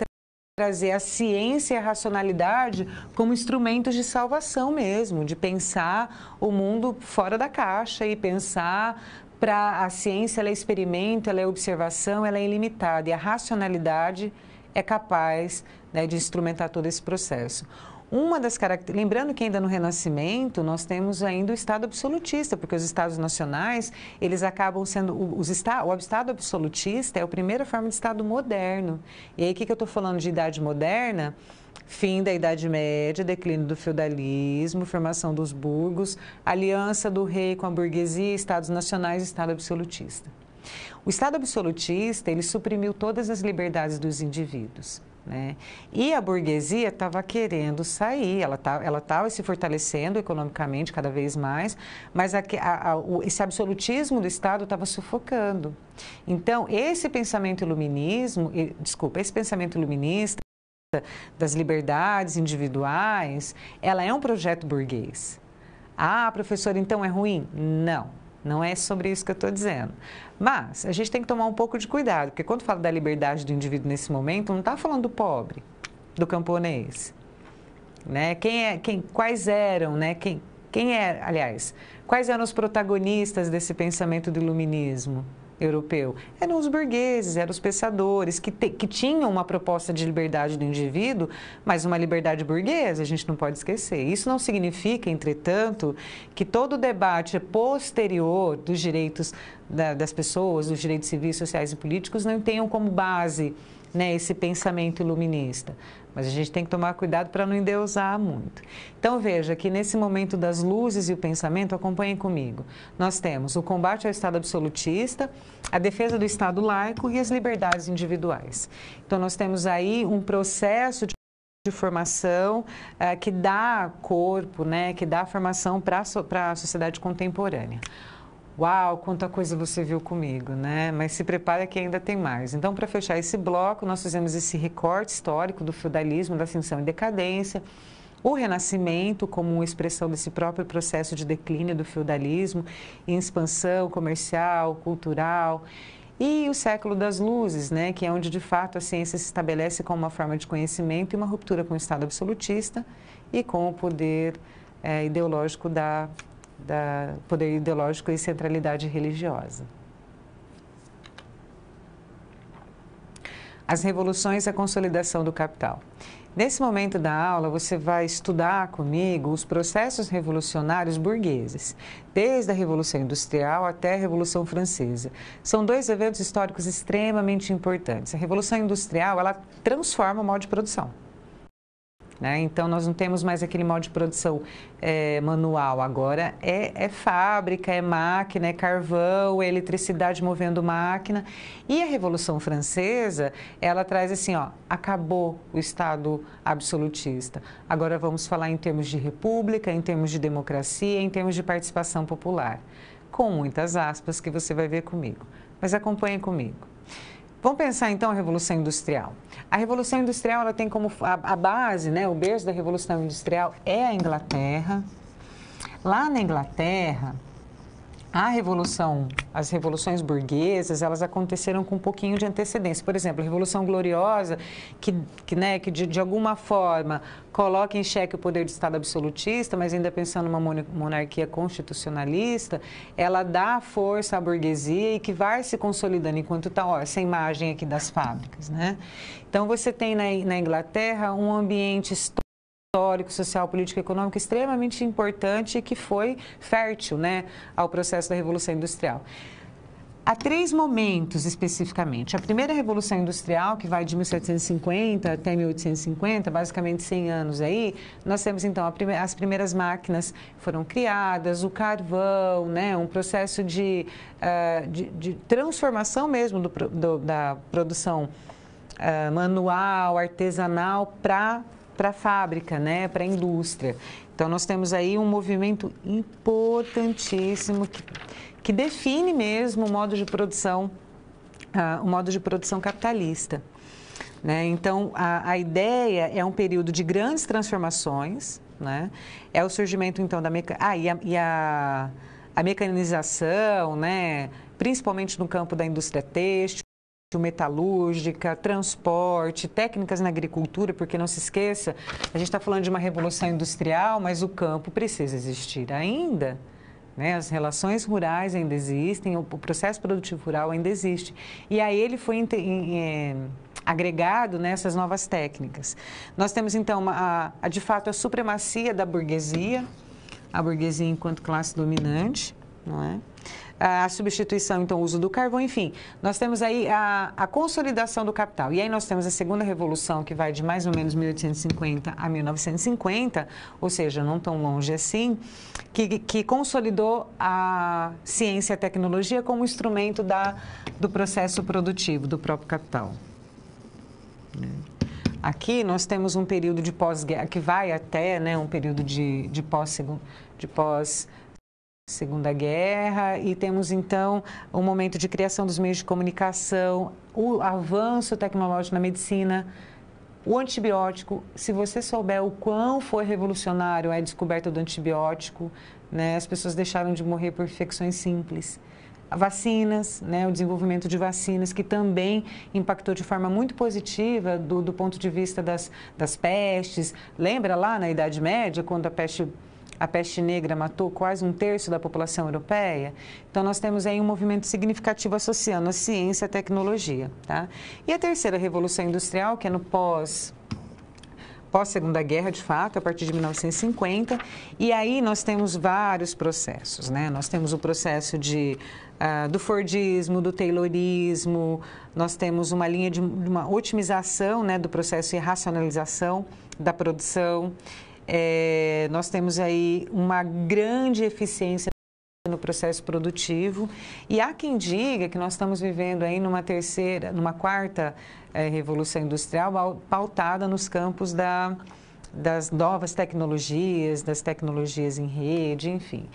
Speaker 1: trazer a ciência e a racionalidade como instrumentos de salvação mesmo, de pensar o mundo fora da caixa e pensar para a ciência, ela é experimento, ela é observação, ela é ilimitada e a racionalidade é capaz, né, de instrumentar todo esse processo. Uma das características, lembrando que ainda no Renascimento nós temos ainda o Estado absolutista, porque os Estados nacionais, eles acabam sendo, o Estado absolutista é a primeira forma de Estado moderno. E aí o que eu estou falando de Idade Moderna? Fim da Idade Média, declínio do feudalismo, formação dos burgos, aliança do rei com a burguesia, Estados nacionais e Estado absolutista. O Estado absolutista, ele suprimiu todas as liberdades dos indivíduos, né? E a burguesia estava querendo sair, ela estava se fortalecendo economicamente cada vez mais, mas esse absolutismo do Estado estava sufocando. Então, esse pensamento iluminista das liberdades individuais, ela é um projeto burguês. Ah, professor, então é ruim? Não, não é sobre isso que eu estou dizendo. Mas a gente tem que tomar um pouco de cuidado, porque quando fala da liberdade do indivíduo nesse momento, não está falando do pobre, do camponês, né? Quais eram, né? Aliás, quais eram os protagonistas desse pensamento do iluminismo europeu? Eram os burgueses, eram os pensadores, que tinham uma proposta de liberdade do indivíduo, mas uma liberdade burguesa, a gente não pode esquecer. Isso não significa, entretanto, que todo o debate posterior dos direitos das pessoas, dos direitos civis, sociais e políticos, não tenham como base, né, esse pensamento iluminista. Mas a gente tem que tomar cuidado para não endeusar muito. Então, veja que nesse momento das luzes e o pensamento, acompanhem comigo. Nós temos o combate ao Estado absolutista, a defesa do Estado laico e as liberdades individuais. Então, nós temos aí um processo de formação que dá corpo, né, que dá formação para a sociedade contemporânea. Uau, quanta coisa você viu comigo, né? Mas se prepara que ainda tem mais. Então, para fechar esse bloco, nós fizemos esse recorte histórico do feudalismo, da ascensão e decadência, o Renascimento como uma expressão desse próprio processo de declínio do feudalismo, em expansão comercial, cultural, e o século das luzes, né? Que é onde, de fato, a ciência se estabelece como uma forma de conhecimento e uma ruptura com o Estado absolutista e com o poder ideológico poder ideológico e centralidade religiosa. As revoluções e a consolidação do capital. Nesse momento da aula, você vai estudar comigo os processos revolucionários burgueses, desde a Revolução Industrial até a Revolução Francesa. São dois eventos históricos extremamente importantes. A Revolução Industrial, ela transforma o modo de produção, né? Então, nós não temos mais aquele modo de produção manual, agora é fábrica, é máquina, é carvão, é eletricidade movendo máquina. E a Revolução Francesa, ela traz assim, acabou o Estado absolutista. Agora vamos falar em termos de república, em termos de democracia, em termos de participação popular. Com muitas aspas que você vai ver comigo. Mas acompanhe comigo. Vamos pensar então a Revolução Industrial. A Revolução Industrial, ela tem como a base, né, o berço da Revolução Industrial é a Inglaterra. Lá na Inglaterra, as revoluções burguesas, elas aconteceram com um pouquinho de antecedência. Por exemplo, a Revolução Gloriosa, que de alguma forma coloca em xeque o poder do Estado absolutista, mas ainda pensando numa monarquia constitucionalista, ela dá força à burguesia e que vai se consolidando enquanto está, essa imagem aqui das fábricas, né? Então, você tem na Inglaterra um ambiente histórico, social, político, econômico extremamente importante e que foi fértil, né, ao processo da Revolução Industrial. Há 3 momentos especificamente. A primeira Revolução Industrial, que vai de 1750 até 1850, basicamente 100 anos aí, nós temos então as primeiras máquinas foram criadas, o carvão, né, um processo de transformação mesmo da produção manual, artesanal para a fábrica, né, para a indústria. Então, nós temos aí um movimento importantíssimo que define mesmo o modo de produção capitalista, né? Então, a ideia é um período de grandes transformações, né? É o surgimento, então, a mecanização, né? Principalmente no campo da indústria têxtil, metalúrgica, transporte, técnicas na agricultura, porque não se esqueça, a gente está falando de uma revolução industrial, mas o campo precisa existir ainda, né? As relações rurais ainda existem, o processo produtivo rural ainda existe. E aí ele foi agregado nessas novas técnicas. Nós temos, então, de fato, a supremacia da burguesia, a burguesia enquanto classe dominante, não é? A substituição, então, o uso do carvão, enfim. Nós temos aí a consolidação do capital. E aí nós temos a segunda revolução, que vai de mais ou menos 1850 a 1950, ou seja, não tão longe assim, que consolidou a ciência e a tecnologia como instrumento do processo produtivo, do próprio capital. Aqui nós temos um período de pós-guerra, que vai até, né, um período de pós-Segunda Guerra, e temos, então, um momento de criação dos meios de comunicação, o avanço tecnológico na medicina, o antibiótico. Se você souber o quão foi revolucionário a descoberta do antibiótico, né, as pessoas deixaram de morrer por infecções simples. Vacinas, né, o desenvolvimento de vacinas, que também impactou de forma muito positiva do ponto de vista das pestes. Lembra lá na Idade Média, quando a peste negra matou quase 1/3 da população europeia? Então, nós temos aí um movimento significativo associando a ciência e a tecnologia, tá? E a terceira revolução industrial, que é no pós-Segunda Guerra, de fato, a partir de 1950, e aí nós temos vários processos, né? Nós temos o processo do Fordismo, do Taylorismo, nós temos uma linha de uma otimização, né, do processo e racionalização da produção. Nós temos aí uma grande eficiência no processo produtivo, e há quem diga que nós estamos vivendo aí numa quarta revolução industrial pautada nos campos das novas tecnologias, das tecnologias em rede, enfim.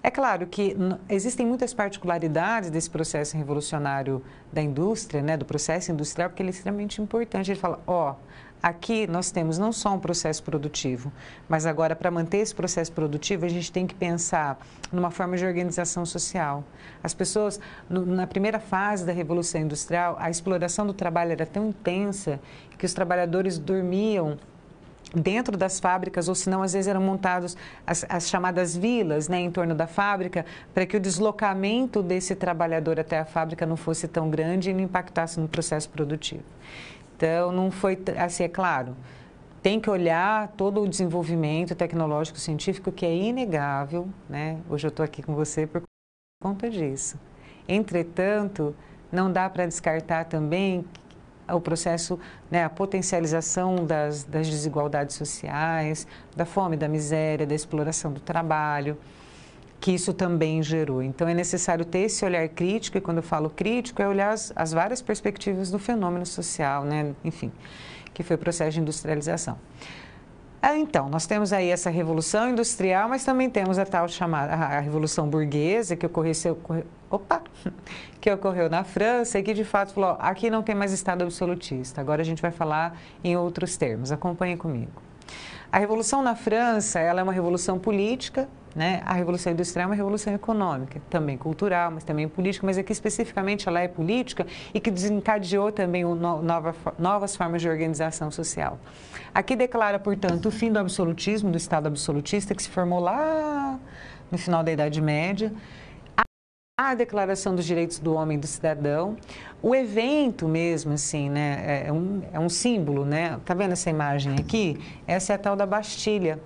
Speaker 1: É claro que existem muitas particularidades desse processo revolucionário da indústria, né, do processo industrial, porque ele é extremamente importante. Ele fala, aqui nós temos não só um processo produtivo, mas agora, para manter esse processo produtivo, a gente tem que pensar numa forma de organização social. As pessoas, na primeira fase da Revolução Industrial, a exploração do trabalho era tão intensa que os trabalhadores dormiam dentro das fábricas, ou senão, às vezes, eram montados as chamadas vilas, né, em torno da fábrica, para que o deslocamento desse trabalhador até a fábrica não fosse tão grande e não impactasse no processo produtivo. Então, não foi assim, é claro, tem que olhar todo o desenvolvimento tecnológico científico, que é inegável, né? Hoje eu estou aqui com você por conta disso. Entretanto, não dá para descartar também o processo, né, a potencialização das desigualdades sociais, da fome, da miséria, da exploração do trabalho, que isso também gerou. Então, é necessário ter esse olhar crítico, e quando eu falo crítico, é olhar as várias perspectivas do fenômeno social, né? Enfim, que foi o processo de industrialização. Então, nós temos aí essa revolução industrial, mas também temos a tal chamada a revolução burguesa, que ocorreu na França e que, de fato, falou, aqui não tem mais Estado absolutista, agora a gente vai falar em outros termos. Acompanhe comigo. A Revolução na França, ela é uma revolução política, né? A Revolução Industrial é uma revolução econômica, também cultural, mas também política, mas aqui especificamente ela é política e que desencadeou também novas formas de organização social. Aqui declara, portanto, o fim do absolutismo, do Estado absolutista, que se formou lá no final da Idade Média, a Declaração dos Direitos do Homem e do Cidadão, o evento mesmo, assim, né, é um símbolo, né? Tá vendo essa imagem aqui? Essa é a tal da Bastilha.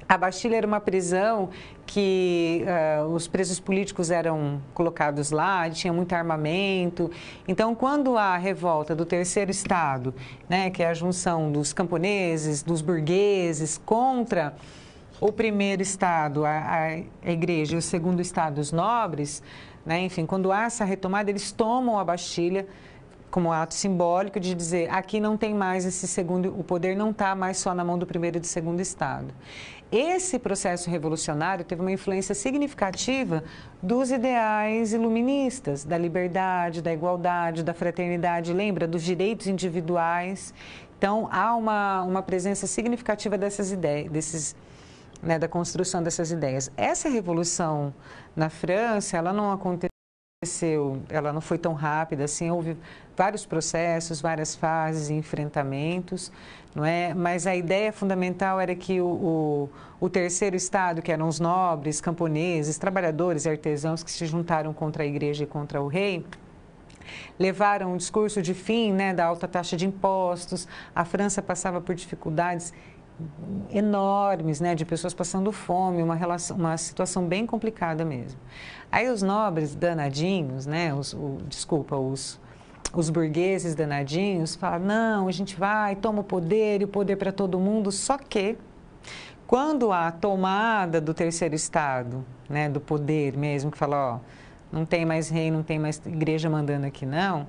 Speaker 1: A Bastilha era uma prisão que os presos políticos eram colocados lá, tinha muito armamento. Então, quando a revolta do Terceiro Estado, né, que é a junção dos camponeses, dos burgueses, contra o primeiro Estado, a Igreja, e o segundo Estado, os nobres, né, enfim, quando há essa retomada, eles tomam a Bastilha como ato simbólico de dizer, aqui não tem mais esse segundo, o poder não está mais só na mão do primeiro e do segundo Estado. Esse processo revolucionário teve uma influência significativa dos ideais iluministas, da liberdade, da igualdade, da fraternidade, lembra? Dos direitos individuais. Então, há uma presença significativa dessas ideias, né, da construção dessas ideias. Essa revolução na França, ela não aconteceu, ela não foi tão rápida assim, houve vários processos, várias fases e enfrentamentos, não é? Mas a ideia fundamental era que o terceiro Estado, que eram os nobres, camponeses, trabalhadores e artesãos que se juntaram contra a igreja e contra o rei, levaram um discurso de fim, né, da alta taxa de impostos. A França passava por dificuldades enormes, né, de pessoas passando fome, uma situação bem complicada mesmo. Aí os nobres danadinhos, né, os burgueses danadinhos falam, não, a gente vai, toma o poder, e o poder para todo mundo, só que quando a tomada do terceiro Estado, né, do poder mesmo, que fala, ó, não tem mais rei, não tem mais igreja mandando aqui não,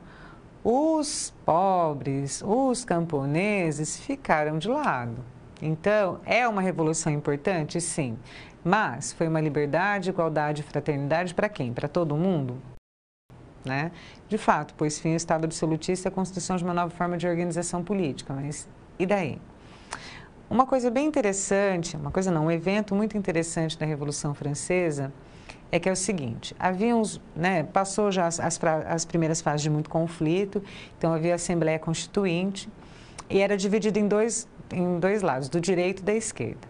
Speaker 1: os pobres, os camponeses ficaram de lado. Então, é uma revolução importante? Sim. Mas foi uma liberdade, igualdade e fraternidade para quem? Para todo mundo? Né? De fato, pôs fim ao Estado absolutista e a construção de uma nova forma de organização política. Mas e daí? Uma coisa bem interessante, um evento muito interessante da Revolução Francesa é que é o seguinte, passou já as primeiras fases de muito conflito, então havia a Assembleia Constituinte e era dividida em dois lados, do direito e da esquerda.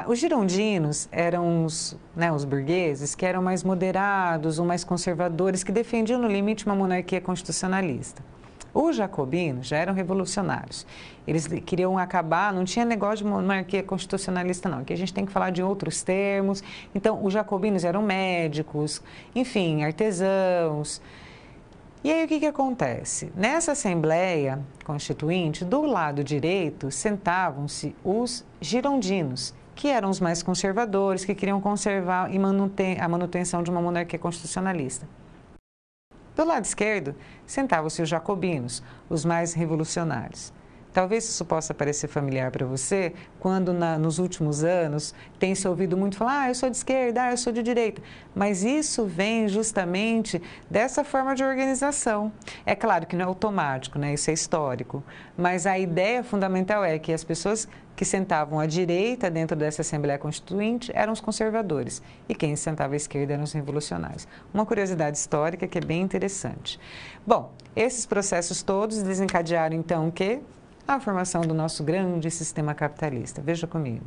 Speaker 1: Os girondinos eram os burgueses que eram mais moderados ou mais conservadores, que defendiam no limite uma monarquia constitucionalista. Os jacobinos já eram revolucionários. Eles queriam acabar, não tinha negócio de monarquia constitucionalista não, aqui a gente tem que falar de outros termos. Então, os jacobinos eram médicos, enfim, artesãos. E aí o que acontece? Nessa Assembleia Constituinte, do lado direito, sentavam-se os girondinos, que eram os mais conservadores, que queriam conservar e a manutenção de uma monarquia constitucionalista. Do lado esquerdo, sentavam-se os jacobinos, os mais revolucionários. Talvez isso possa parecer familiar para você, quando nos últimos anos tem se ouvido muito falar, eu sou de esquerda, eu sou de direita. Mas isso vem justamente dessa forma de organização. É claro que não é automático, né? Isso é histórico. Mas a ideia fundamental é que as pessoas que sentavam à direita dentro dessa Assembleia Constituinte eram os conservadores e quem sentava à esquerda eram os revolucionários. Uma curiosidade histórica que é bem interessante. Bom, esses processos todos desencadearam então o quê? A formação do nosso grande sistema capitalista. Veja comigo.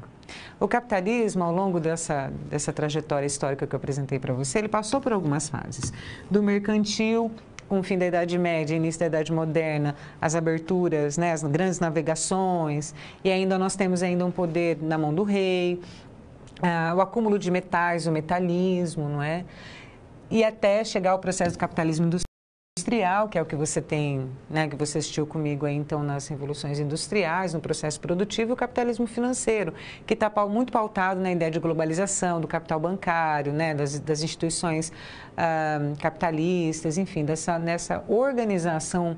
Speaker 1: O capitalismo, ao longo dessa trajetória histórica que eu apresentei para você, ele passou por algumas fases. Do mercantil, com o fim da Idade Média, início da Idade Moderna, as aberturas, né, as grandes navegações, e ainda nós temos ainda um poder na mão do rei, o acúmulo de metais, o metalismo, não é? E até chegar ao processo do capitalismo industrial, que é o que você tem, né, que você assistiu comigo aí, então, nas revoluções industriais, no processo produtivo, e o capitalismo financeiro, que está muito pautado na ideia de globalização, do capital bancário, né, das instituições capitalistas, enfim, nessa organização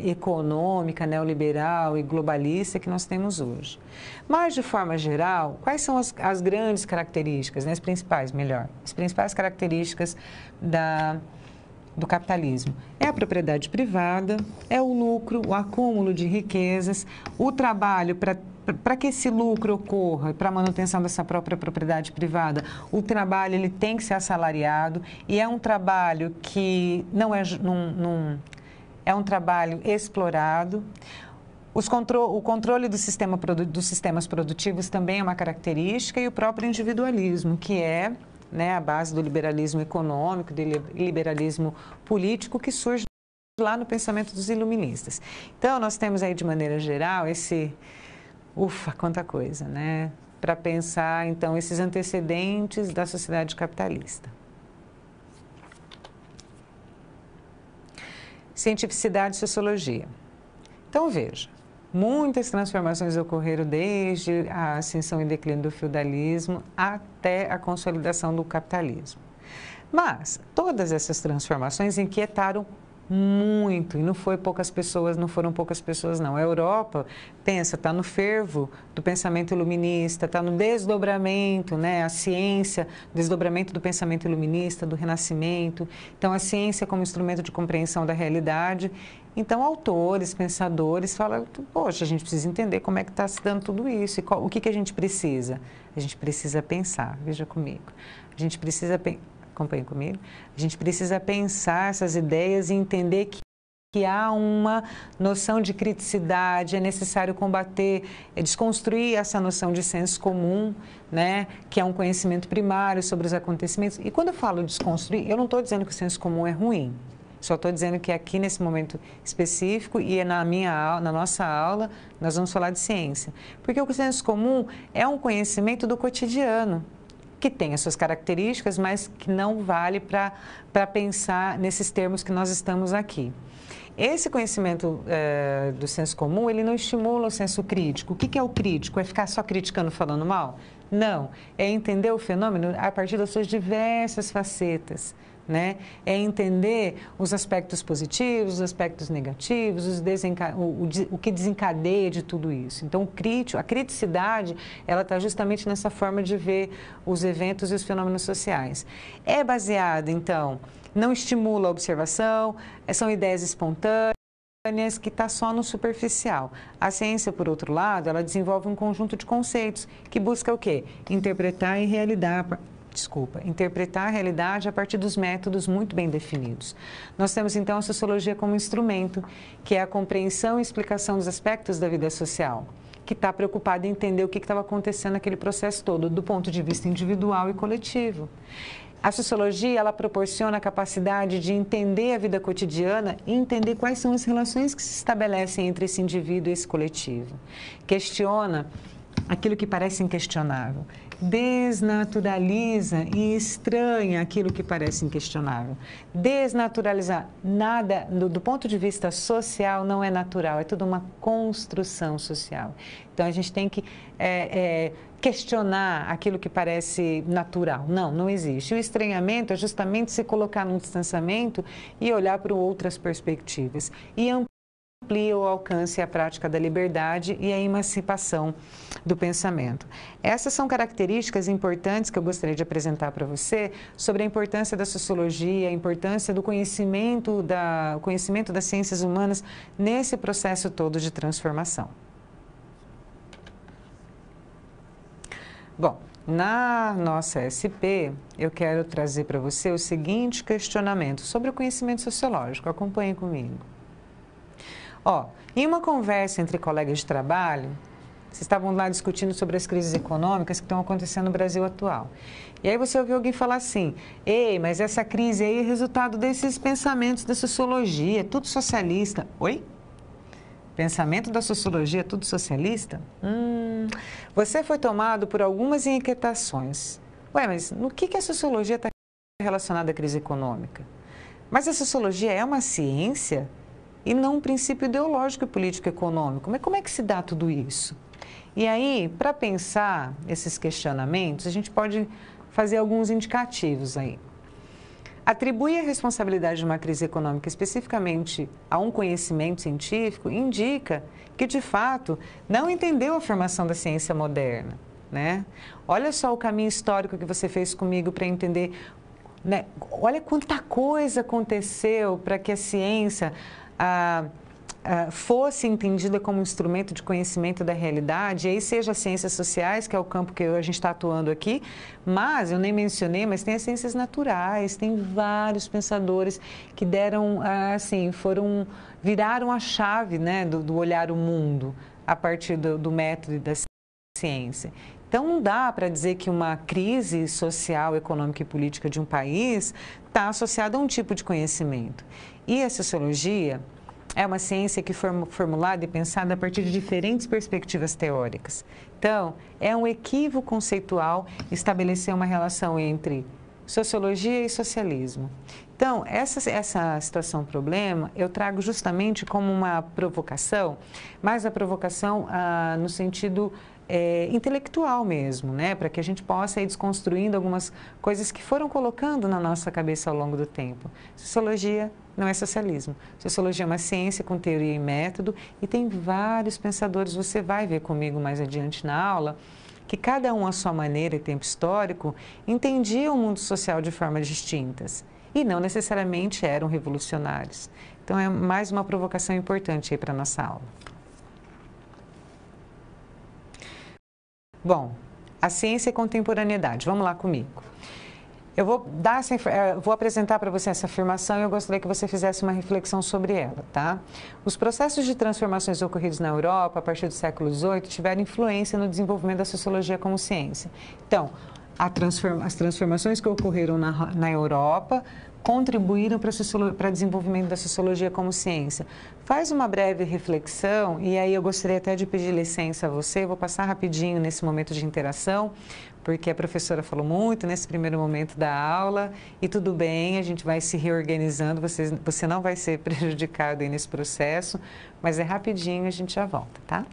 Speaker 1: econômica, neoliberal e globalista que nós temos hoje. Mas, de forma geral, quais são as grandes características, né, as principais características do capitalismo? É a propriedade privada, é o lucro, o acúmulo de riquezas, o trabalho para para que esse lucro ocorra, para a manutenção dessa própria propriedade privada, o trabalho ele tem que ser assalariado e é um trabalho que não é um trabalho explorado. O controle dos sistemas produtivos também é uma característica e o próprio individualismo, que é, né, a base do liberalismo econômico, do liberalismo político que surge lá no pensamento dos iluministas. Então, nós temos aí, de maneira geral, quanta coisa, né? Para pensar, então, esses antecedentes da sociedade capitalista. Cientificidade e sociologia. Então, veja, muitas transformações ocorreram desde a ascensão e declínio do feudalismo até a consolidação do capitalismo. Mas todas essas transformações inquietaram muito, e não foram poucas pessoas, não. A Europa, pensa, está no fervo do pensamento iluminista, está no desdobramento, né? A ciência, desdobramento do pensamento iluminista, do Renascimento. Então, a ciência como instrumento de compreensão da realidade. Então, autores, pensadores falam, poxa, a gente precisa entender como é que está se dando tudo isso, e o que a gente precisa? A gente precisa pensar, veja comigo, a gente precisa acompanhe comigo, a gente precisa pensar essas ideias e entender que há uma noção de criticidade, é necessário combater, desconstruir essa noção de senso comum, né, que é um conhecimento primário sobre os acontecimentos. E quando eu falo desconstruir, eu não estou dizendo que o senso comum é ruim, só estou dizendo que aqui nesse momento específico e na nossa aula, nós vamos falar de ciência. Porque o senso comum é um conhecimento do cotidiano, que tem as suas características, mas que não vale para pensar nesses termos que nós estamos aqui. Esse conhecimento do senso comum, ele não estimula o senso crítico. O que é o crítico? É ficar só criticando, falando mal? Não. É entender o fenômeno a partir das suas diversas facetas, né? É entender os aspectos positivos, os aspectos negativos, o que desencadeia de tudo isso. Então, a criticidade, ela está justamente nessa forma de ver os eventos e os fenômenos sociais. É baseada, então, não estimula a observação, são ideias espontâneas, que está só no superficial. A ciência, por outro lado, ela desenvolve um conjunto de conceitos que busca o quê? Interpretar a realidade a partir dos métodos muito bem definidos. Nós temos, então, a sociologia como instrumento, que é a compreensão e explicação dos aspectos da vida social, que está preocupada em entender o que estava acontecendo naquele processo todo, do ponto de vista individual e coletivo. A sociologia, ela proporciona a capacidade de entender a vida cotidiana e entender quais são as relações que se estabelecem entre esse indivíduo e esse coletivo. Questiona aquilo que parece inquestionável, desnaturaliza e estranha aquilo que parece inquestionável. Desnaturalizar nada, do ponto de vista social, não é natural, é tudo uma construção social. Então, a gente tem que questionar aquilo que parece natural. Não existe. O estranhamento é justamente se colocar num distanciamento e olhar para outras perspectivas. E amplia o alcance e a prática da liberdade e a emancipação do pensamento. Essas são características importantes que eu gostaria de apresentar para você sobre a importância da sociologia, a importância do conhecimento das ciências humanas nesse processo todo de transformação. Bom, na nossa SP, eu quero trazer para você o seguinte questionamento sobre o conhecimento sociológico. Acompanhe comigo. Em uma conversa entre colegas de trabalho, vocês estavam lá discutindo sobre as crises econômicas que estão acontecendo no Brasil atual. E aí você ouviu alguém falar assim, ei, mas essa crise aí é resultado desses pensamentos da sociologia, é tudo socialista. Oi? Pensamento da sociologia é tudo socialista? Você foi tomado por algumas inquietações. Ué, mas no que a sociologia está relacionada à crise econômica? Mas a sociologia é uma ciência e não um princípio ideológico e político-econômico. Mas como é que se dá tudo isso? E aí, para pensar esses questionamentos, a gente pode fazer alguns indicativos aí. Atribuir a responsabilidade de uma crise econômica especificamente a um conhecimento científico indica que, de fato, não entendeu a formação da ciência moderna, né? Olha só o caminho histórico que você fez comigo para entender, né? Olha quanta coisa aconteceu para que a ciência fosse entendida como instrumento de conhecimento da realidade, e aí seja as ciências sociais, que é o campo que a gente está atuando aqui, mas, eu nem mencionei, mas tem as ciências naturais, tem vários pensadores que deram, assim, viraram a chave, né, do olhar o mundo a partir do método e da ciência. Então, não dá para dizer que uma crise social, econômica e política de um país está associada a um tipo de conhecimento. E a sociologia é uma ciência que foi formulada e pensada a partir de diferentes perspectivas teóricas. Então, é um equívoco conceitual estabelecer uma relação entre sociologia e socialismo. Então, essa situação problema eu trago justamente como uma provocação, mas a provocação no sentido intelectual mesmo, né? Para que a gente possa ir desconstruindo algumas coisas que foram colocando na nossa cabeça ao longo do tempo. Sociologia não é socialismo. Sociologia é uma ciência com teoria e método e tem vários pensadores, você vai ver comigo mais adiante na aula, que cada um à sua maneira e tempo histórico entendia o mundo social de formas distintas e não necessariamente eram revolucionários. Então é mais uma provocação importante aí para a nossa aula. Bom, a ciência e contemporaneidade, vamos lá comigo. Eu vou apresentar para você essa afirmação e eu gostaria que você fizesse uma reflexão sobre ela, tá? Os processos de transformações ocorridos na Europa a partir do século XVIII tiveram influência no desenvolvimento da sociologia como ciência. Então, as transformações que ocorreram na Europa contribuíram para o desenvolvimento da sociologia como ciência. Faz uma breve reflexão e aí eu gostaria até de pedir licença a você, vou passar rapidinho nesse momento de interação, porque a professora falou muito nesse primeiro momento da aula e tudo bem, a gente vai se reorganizando, você não vai ser prejudicado aí nesse processo, mas é rapidinho, a gente já volta, tá?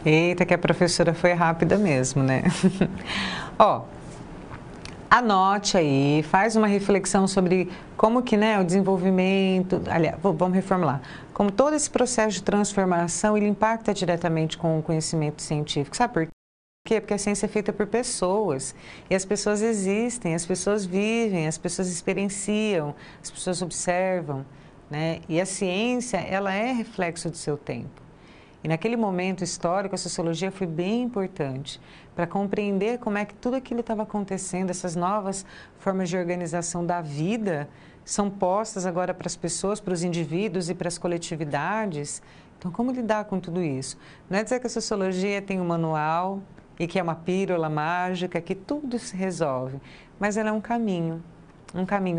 Speaker 1: Eita, que a professora foi rápida mesmo, né? Ó, anote aí, faz uma reflexão sobre como que, né, o desenvolvimento, aliás, vamos reformular, como todo esse processo de transformação, ele impacta diretamente com o conhecimento científico. Sabe por quê? Porque a ciência é feita por pessoas, e as pessoas existem, as pessoas vivem, as pessoas experienciam, as pessoas observam, né? E a ciência, ela é reflexo do seu tempo. E naquele momento histórico, a sociologia foi bem importante para compreender como é que tudo aquilo estava acontecendo, essas novas formas de organização da vida são postas agora para as pessoas, para os indivíduos e para as coletividades. Então, como lidar com tudo isso? Não é dizer que a sociologia tem um manual e que é uma pílula mágica, que tudo se resolve, mas ela é um caminho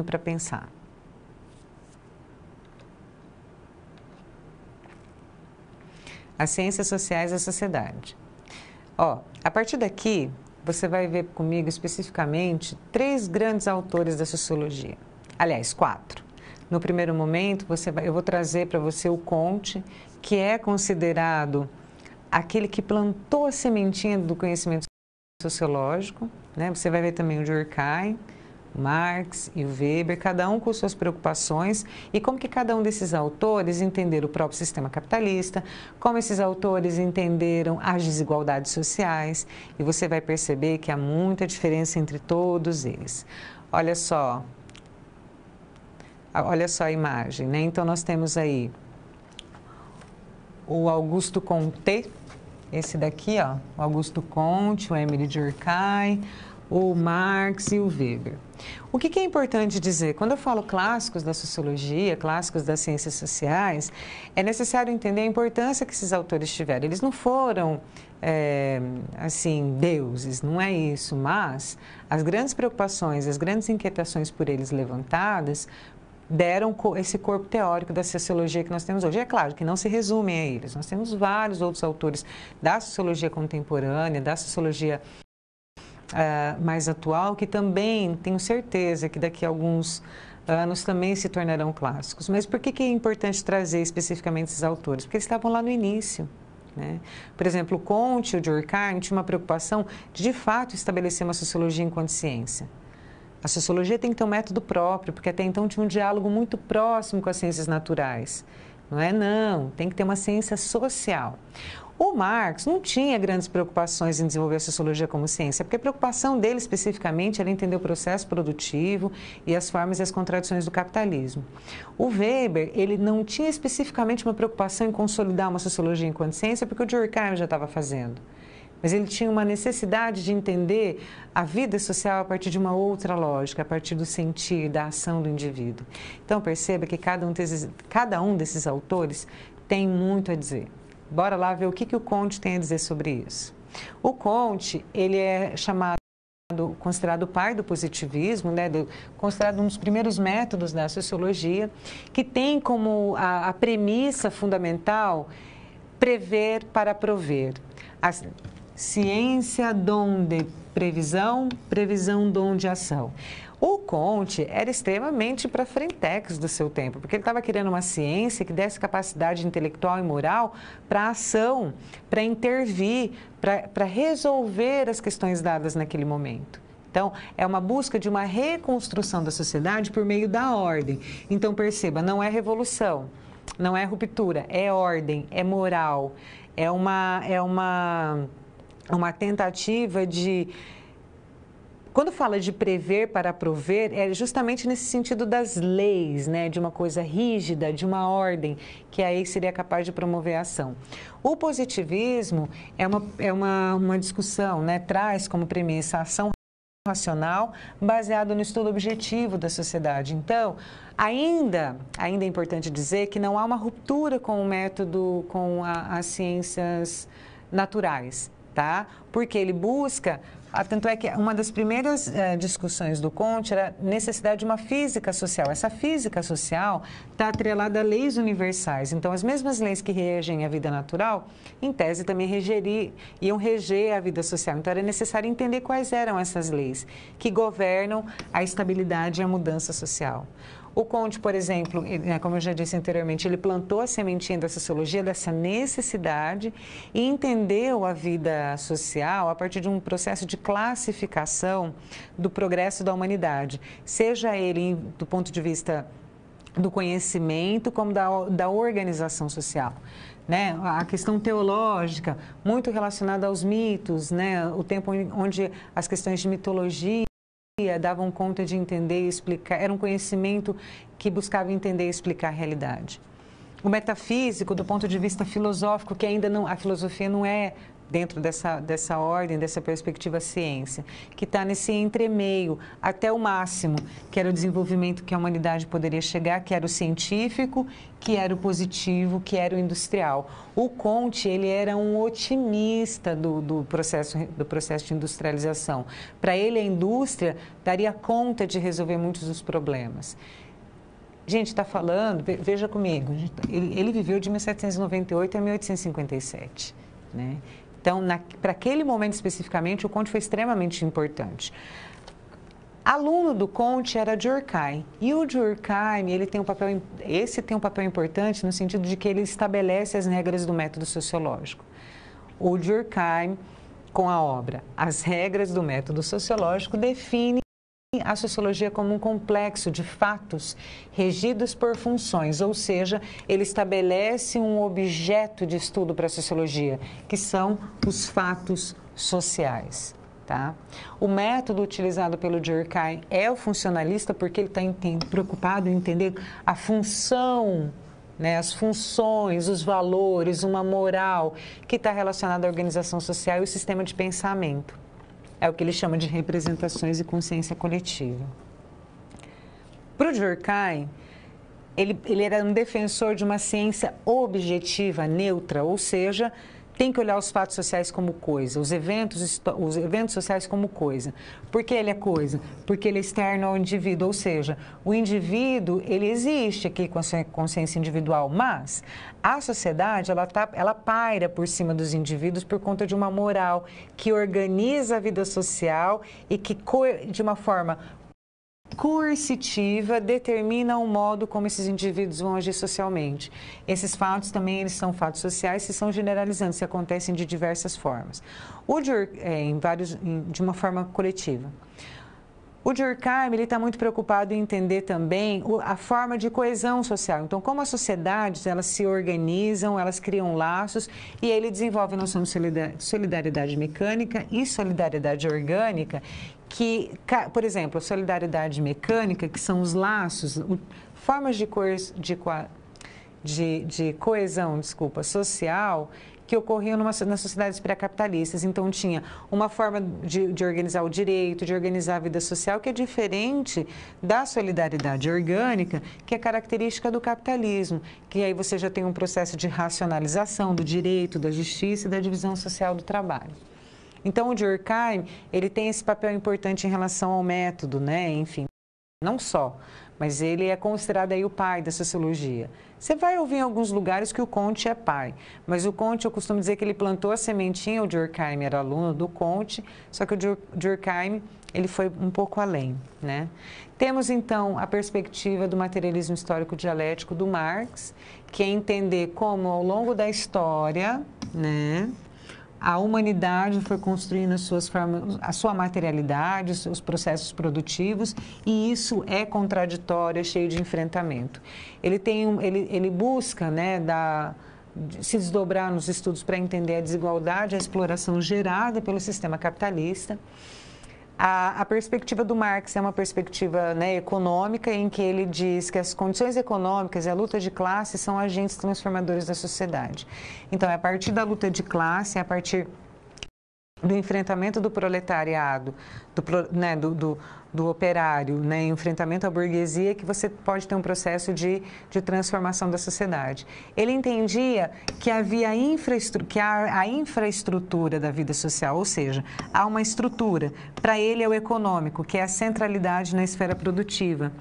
Speaker 1: para pensar. As ciências sociais da sociedade. Ó, a partir daqui, você vai ver comigo especificamente 3 grandes autores da sociologia. Aliás, 4. No primeiro momento, eu vou trazer para você o Comte, que é considerado aquele que plantou a sementinha do conhecimento sociológico, né? Você vai ver também o Durkheim, Marx e o Weber, cada um com suas preocupações e como que cada um desses autores entenderam o próprio sistema capitalista, como esses autores entenderam as desigualdades sociais, e você vai perceber que há muita diferença entre todos eles. Olha só a imagem, né? Então nós temos aí o Augusto Comte, esse daqui, ó, o Augusto Comte, o Émile Durkheim, o Marx e o Weber. O que é importante dizer? Quando eu falo clássicos da sociologia, clássicos das ciências sociais, é necessário entender a importância que esses autores tiveram. Eles não foram, assim, deuses, não é isso, mas as grandes preocupações, as grandes inquietações por eles levantadas deram esse corpo teórico da sociologia que nós temos hoje. É claro que não se resumem a eles. Nós temos vários outros autores da sociologia contemporânea, da sociologia mais atual, que também tenho certeza que daqui a alguns anos também se tornarão clássicos. Mas por que é importante trazer especificamente esses autores? Porque eles estavam lá no início. Né? Por exemplo, o Comte e o Durkheim tinham uma preocupação de fato, estabelecer uma sociologia enquanto ciência. A sociologia tem que ter um método próprio, porque até então tinha um diálogo muito próximo com as ciências naturais. Não é? Não, tem que ter uma ciência social. O Marx não tinha grandes preocupações em desenvolver a sociologia como ciência, porque a preocupação dele especificamente era entender o processo produtivo e as formas e as contradições do capitalismo. O Weber, ele não tinha especificamente uma preocupação em consolidar uma sociologia enquanto ciência, porque o Durkheim já estava fazendo. Mas ele tinha uma necessidade de entender a vida social a partir de uma outra lógica, a partir do sentir, da ação do indivíduo. Então perceba que cada um desses autores tem muito a dizer. Bora lá ver o que o Comte tem a dizer sobre isso. O Comte, ele é considerado o pai do positivismo, né, considerado um dos primeiros métodos da sociologia, que tem como a premissa fundamental prever para prover. A ciência, dom de previsão, previsão, dom de ação. O Comte era extremamente para frentex do seu tempo, porque ele estava querendo uma ciência que desse capacidade intelectual e moral para a ação, para intervir, para resolver as questões dadas naquele momento. Então, é uma busca de uma reconstrução da sociedade por meio da ordem. Então, perceba, não é revolução, não é ruptura, é ordem, é moral, é uma tentativa de... Quando fala de prever para prover, é justamente nesse sentido das leis, né? De uma coisa rígida, de uma ordem, que aí seria capaz de promover a ação. O positivismo é uma discussão, né? Traz como premissa a ação racional baseada no estudo objetivo da sociedade. Então, ainda é importante dizer que não há uma ruptura com o método, com as ciências naturais, tá? Porque ele busca... Tanto é que uma das primeiras discussões do Comte era a necessidade de uma física social. Essa física social está atrelada a leis universais. Então, as mesmas leis que regem a vida natural, em tese, também iam reger a vida social. Então, era necessário entender quais eram essas leis que governam a estabilidade e a mudança social. O Comte, por exemplo, como eu já disse anteriormente, ele plantou a sementinha da sociologia, dessa necessidade, e entendeu a vida social a partir de um processo de classificação do progresso da humanidade, seja ele do ponto de vista do conhecimento como da organização social. Né? A questão teológica, muito relacionada aos mitos, né? O tempo onde as questões de mitologia davam conta de entender e explicar, era um conhecimento que buscava entender e explicar a realidade. O metafísico, do ponto de vista filosófico, que ainda não, a filosofia não é dentro dessa ordem, dessa perspectiva ciência, que está nesse entremeio até o máximo, que era o desenvolvimento que a humanidade poderia chegar, que era o científico, que era o positivo, que era o industrial. O Comte, ele era um otimista do processo de industrialização. Para ele, a indústria daria conta de resolver muitos dos problemas. Gente, está falando, veja comigo, ele viveu de 1798 a 1857, né? Então, para aquele momento especificamente, o Comte foi extremamente importante. Aluno do Comte era Durkheim. E o Durkheim, esse tem um papel importante no sentido de que ele estabelece as regras do método sociológico. O Durkheim, com a obra As Regras do Método Sociológico, define a sociologia como um complexo de fatos regidos por funções, ou seja, ele estabelece um objeto de estudo para a sociologia, que são os fatos sociais. Tá? O método utilizado pelo Durkheim é o funcionalista, porque ele está preocupado em entender a função, né, as funções, os valores, uma moral que está relacionada à organização social e o sistema de pensamento. É o que ele chama de representações e consciência coletiva. Para o Durkheim, ele era um defensor de uma ciência objetiva, neutra, ou seja, tem que olhar os fatos sociais como coisa, os eventos sociais como coisa. Por que ele é coisa? Porque ele é externo ao indivíduo, ou seja, o indivíduo, ele existe aqui com a sua consciência individual, mas a sociedade, ela paira por cima dos indivíduos por conta de uma moral que organiza a vida social e que, de uma forma coercitiva, determina o modo como esses indivíduos vão agir socialmente. Esses fatos também eles são fatos sociais que são generalizantes, que acontecem de diversas formas. De uma forma coletiva. O Durkheim está muito preocupado em entender também a forma de coesão social. Então, como as sociedades elas se organizam, elas criam laços, e ele desenvolve a noção de solidariedade mecânica e solidariedade orgânica, que, por exemplo, a solidariedade mecânica, que são os laços, formas de coesão, social, que ocorriam nas sociedades pré-capitalistas. Então, tinha uma forma de organizar o direito, de organizar a vida social, que é diferente da solidariedade orgânica, que é característica do capitalismo, que aí você já tem um processo de racionalização do direito, da justiça e da divisão social do trabalho. Então, o Durkheim, ele tem esse papel importante em relação ao método, né? Enfim, não só, mas ele é considerado aí o pai da sociologia. Você vai ouvir em alguns lugares que o Comte é pai, mas o Comte, eu costumo dizer que ele plantou a sementinha, o Durkheim era aluno do Comte, só que o Durkheim, ele foi um pouco além, né? Temos, então, a perspectiva do materialismo histórico dialético do Marx, que é entender como, ao longo da história, né, a humanidade foi construindo a sua materialidade, os seus processos produtivos, e isso é contraditório, é cheio de enfrentamento. Ele busca, né, se desdobrar nos estudos para entender a desigualdade, a exploração gerada pelo sistema capitalista. A perspectiva do Marx é uma perspectiva, né, econômica, em que ele diz que as condições econômicas e a luta de classe são agentes transformadores da sociedade. Então, é a partir da luta de classe, é a partir do enfrentamento do proletariado, do operário, né, enfrentamento à burguesia, que você pode ter um processo de transformação da sociedade. Ele entendia que havia a infraestrutura da vida social, ou seja, há uma estrutura. Para ele é o econômico, que é a centralidade na esfera produtiva.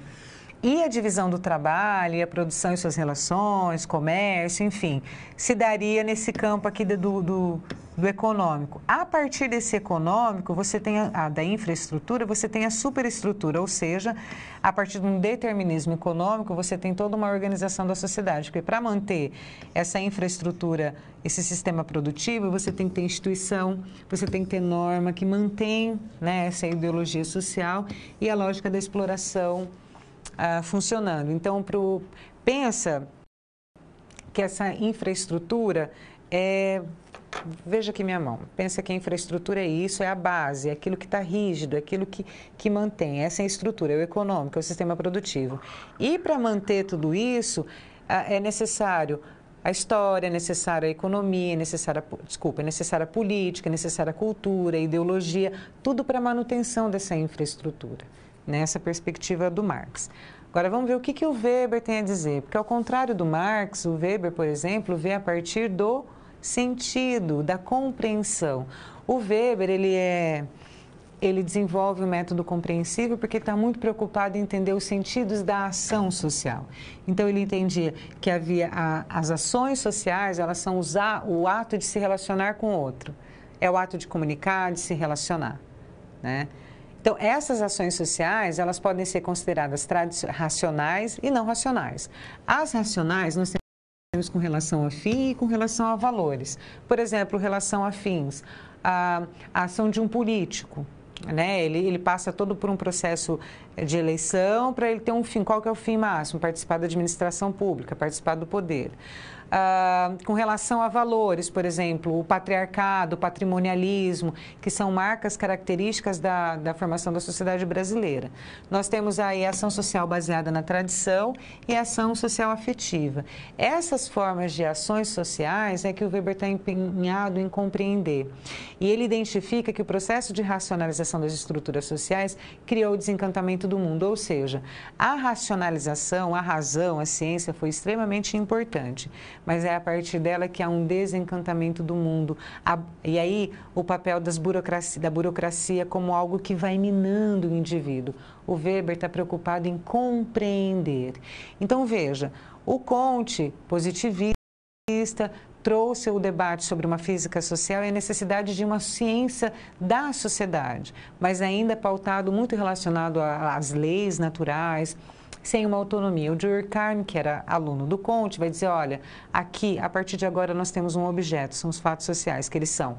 Speaker 1: E a divisão do trabalho, e a produção e suas relações, comércio, enfim, se daria nesse campo aqui do econômico. A partir desse econômico, você tem da infraestrutura, você tem a superestrutura, ou seja, a partir de um determinismo econômico, você tem toda uma organização da sociedade, porque para manter essa infraestrutura, esse sistema produtivo, você tem que ter instituição, você tem que ter norma que mantém, né, essa ideologia social e a lógica da exploração funcionando. Então, pensa que essa infraestrutura veja aqui minha mão, pensa que a infraestrutura é isso, é a base, é aquilo que está rígido, é aquilo que mantém, essa é a estrutura, é o econômico, é o sistema produtivo. E para manter tudo isso, é necessário a história, é necessária a economia, é necessária a política, é necessária a cultura, a ideologia, tudo para a manutenção dessa infraestrutura, nessa perspectiva do Marx. Agora, vamos ver o que o Weber tem a dizer, porque ao contrário do Marx, o Weber, por exemplo, vê a partir do sentido, da compreensão. O Weber, ele desenvolve o método compreensível porque está muito preocupado em entender os sentidos da ação social. Então, ele entendia que havia as ações sociais, elas são o ato de se relacionar com o outro. É o ato de comunicar, de se relacionar, né? Então, essas ações sociais, elas podem ser consideradas racionais e não racionais. As racionais, nós temos com relação a fim e com relação a valores. Por exemplo, relação a fins, a ação de um político, né? Ele passa todo por um processo de eleição para ele ter um fim. Qual que é o fim máximo? Participar da administração pública, participar do poder. com relação a valores, por exemplo, o patriarcado, o patrimonialismo, que são marcas características da formação da sociedade brasileira. Nós temos aí a ação social baseada na tradição e a ação social afetiva. Essas formas de ações sociais é que o Weber está empenhado em compreender. E ele identifica que o processo de racionalização das estruturas sociais criou o desencantamento do mundo, ou seja, a racionalização, a razão, a ciência foi extremamente importante, mas é a partir dela que há um desencantamento do mundo. E aí o papel da burocracia como algo que vai minando o indivíduo. O Weber está preocupado em compreender. Então veja, o Comte, positivista, trouxe o debate sobre uma física social e a necessidade de uma ciência da sociedade, mas ainda pautado muito relacionado às leis naturais, sem uma autonomia. O Durkheim, que era aluno do Comte, vai dizer, olha, aqui, a partir de agora, nós temos um objeto, são os fatos sociais, que eles são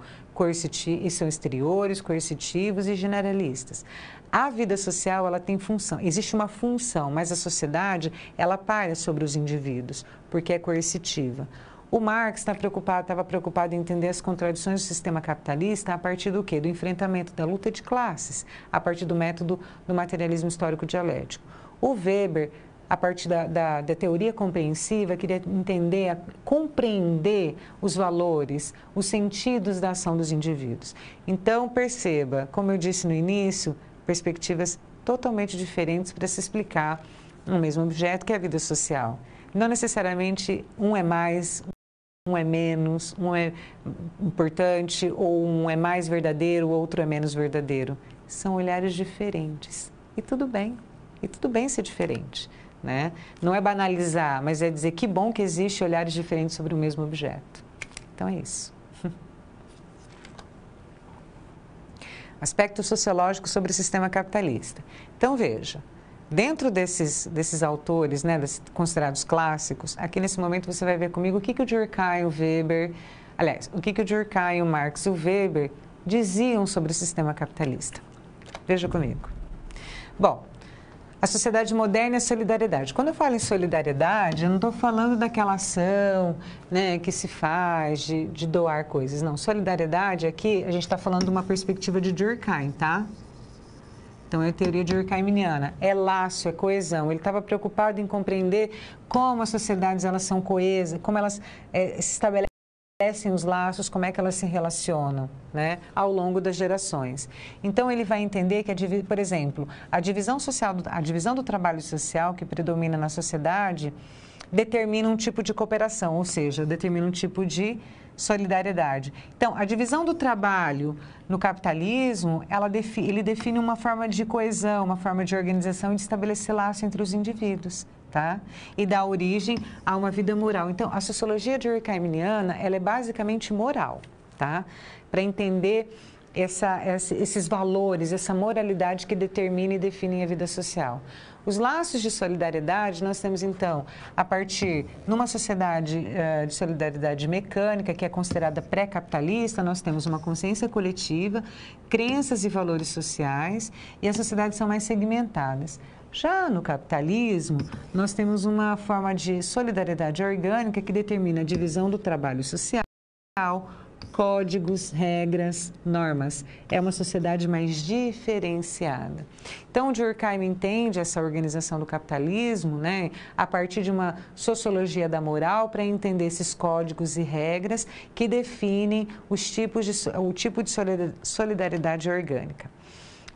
Speaker 1: exteriores, coercitivos e generalistas. A vida social, ela tem função, existe uma função, mas a sociedade, ela paira sobre os indivíduos, porque é coercitiva. O Marx estava preocupado em entender as contradições do sistema capitalista a partir do quê? Do enfrentamento da luta de classes, a partir do método do materialismo histórico dialético. O Weber, a partir da teoria compreensiva, queria entender, compreender os valores, os sentidos da ação dos indivíduos. Então, perceba, como eu disse no início, perspectivas totalmente diferentes para se explicar um mesmo objeto que é a vida social. Não necessariamente um é mais, um é menos, um é importante, ou um é mais verdadeiro, o outro é menos verdadeiro. São olhares diferentes. E tudo bem ser diferente, né? Não é banalizar, mas é dizer que bom que existe olhares diferentes sobre o mesmo objeto. Então é isso. Aspecto sociológico sobre o sistema capitalista. Então veja, dentro desses autores, né, considerados clássicos, aqui nesse momento você vai ver comigo o que o Durkheim, o Weber, aliás, o que o Durkheim, o Marx e o Weber diziam sobre o sistema capitalista. Veja comigo. Bom, a sociedade moderna é a solidariedade. Quando eu falo em solidariedade, eu não estou falando daquela ação, né, que se faz de doar coisas. Não, solidariedade aqui, a gente está falando de uma perspectiva de Durkheim, tá? Então, é a teoria durkheimiana. É laço, é coesão. Ele estava preocupado em compreender como as sociedades elas são coesas, como elas se estabelecem os laços, como é que elas se relacionam, né, ao longo das gerações. Então, ele vai entender que, por exemplo, a divisão do trabalho social que predomina na sociedade determina um tipo de cooperação, ou seja, determina um tipo de solidariedade. Então, a divisão do trabalho no capitalismo, ele define uma forma de coesão, uma forma de organização e de estabelecer laço entre os indivíduos, tá? E dá origem a uma vida moral. Então, a sociologia durkheimiana, ela é basicamente moral, tá? Para entender esses valores, essa moralidade que determina e define a vida social. Os laços de solidariedade nós temos, então, a partir, numa sociedade de solidariedade mecânica, que é considerada pré-capitalista, nós temos uma consciência coletiva, crenças e valores sociais, e as sociedades são mais segmentadas. Já no capitalismo, nós temos uma forma de solidariedade orgânica que determina a divisão do trabalho social, códigos, regras, normas. É uma sociedade mais diferenciada. Então, o Durkheim entende essa organização do capitalismo, né, a partir de uma sociologia da moral para entender esses códigos e regras que definem o tipo de solidariedade orgânica.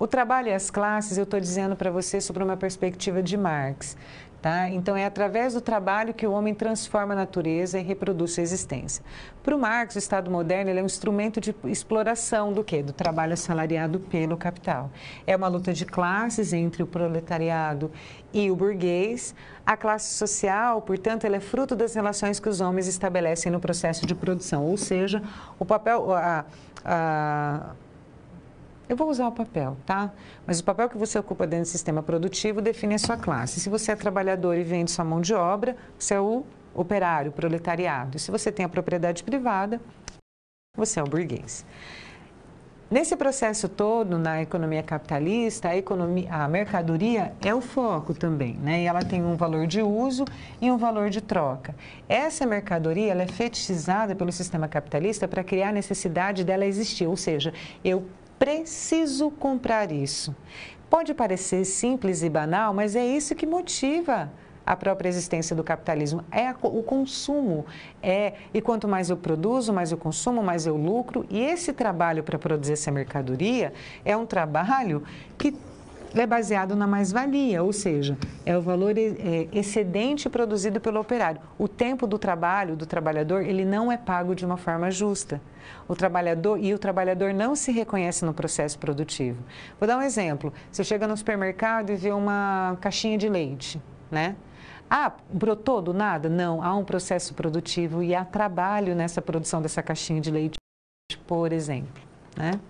Speaker 1: O trabalho e as classes, eu estou dizendo para você sobre uma perspectiva de Marx. Tá? Então, é através do trabalho que o homem transforma a natureza e reproduz sua existência. Para o Marx, o Estado moderno ele é um instrumento de exploração do quê? Do trabalho assalariado pelo capital. É uma luta de classes entre o proletariado e o burguês. A classe social, portanto, ela é fruto das relações que os homens estabelecem no processo de produção, ou seja, o papel... Eu vou usar o papel, tá? Mas o papel que você ocupa dentro do sistema produtivo define a sua classe. Se você é trabalhador e vende sua mão de obra, você é o operário, o proletariado. E se você tem a propriedade privada, você é o burguês. Nesse processo todo, na economia capitalista, a mercadoria é o foco também, né? E ela tem um valor de uso e um valor de troca. Essa mercadoria, ela é fetichizada pelo sistema capitalista para criar a necessidade dela existir, ou seja, eu preciso comprar isso. Pode parecer simples e banal, mas é isso que motiva a própria existência do capitalismo, é o consumo. E quanto mais eu produzo, mais eu consumo, mais eu lucro. E esse trabalho para produzir essa mercadoria é um trabalho que é baseado na mais-valia, ou seja, é o valor excedente produzido pelo operário. O tempo do trabalho do trabalhador, ele não é pago de uma forma justa. O trabalhador não se reconhece no processo produtivo. Vou dar um exemplo. Você chega no supermercado e vê uma caixinha de leite, né? Ah, brotou do nada? Não, há um processo produtivo e há trabalho nessa produção dessa caixinha de leite, por exemplo, né?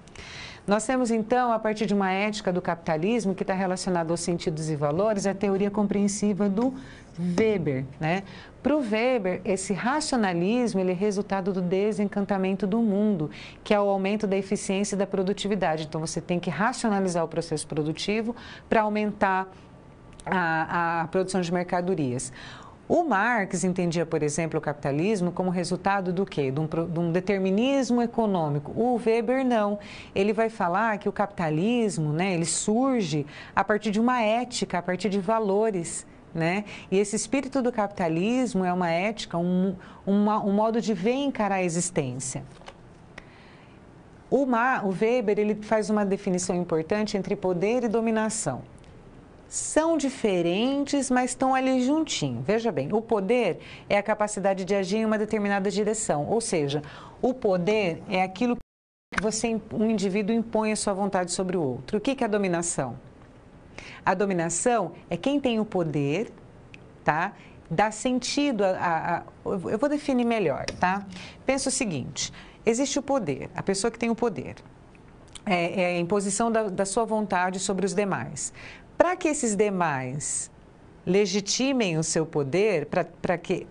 Speaker 1: Nós temos, então, a partir de uma ética do capitalismo que está relacionada aos sentidos e valores, a teoria compreensiva do Weber, né? Para o Weber, esse racionalismo ele é resultado do desencantamento do mundo, que é o aumento da eficiência e da produtividade. Então, você tem que racionalizar o processo produtivo para aumentar a produção de mercadorias. O Marx entendia, por exemplo, o capitalismo como resultado do quê? De um determinismo econômico. O Weber não. Ele vai falar que o capitalismo, né, ele surge a partir de uma ética, a partir de valores, né? E esse espírito do capitalismo é uma ética, um modo de ver e encarar a existência. O Weber ele faz uma definição importante entre poder e dominação. São diferentes, mas estão ali juntinho. Veja bem, o poder é a capacidade de agir em uma determinada direção. Ou seja, o poder é aquilo que um indivíduo impõe a sua vontade sobre o outro. O que é a dominação? A dominação é quem tem o poder, tá? Dá sentido eu vou definir melhor, tá? Pensa o seguinte, existe o poder, a pessoa que tem o poder. É a imposição da sua vontade sobre os demais. Para que esses demais legitimem o seu poder, para que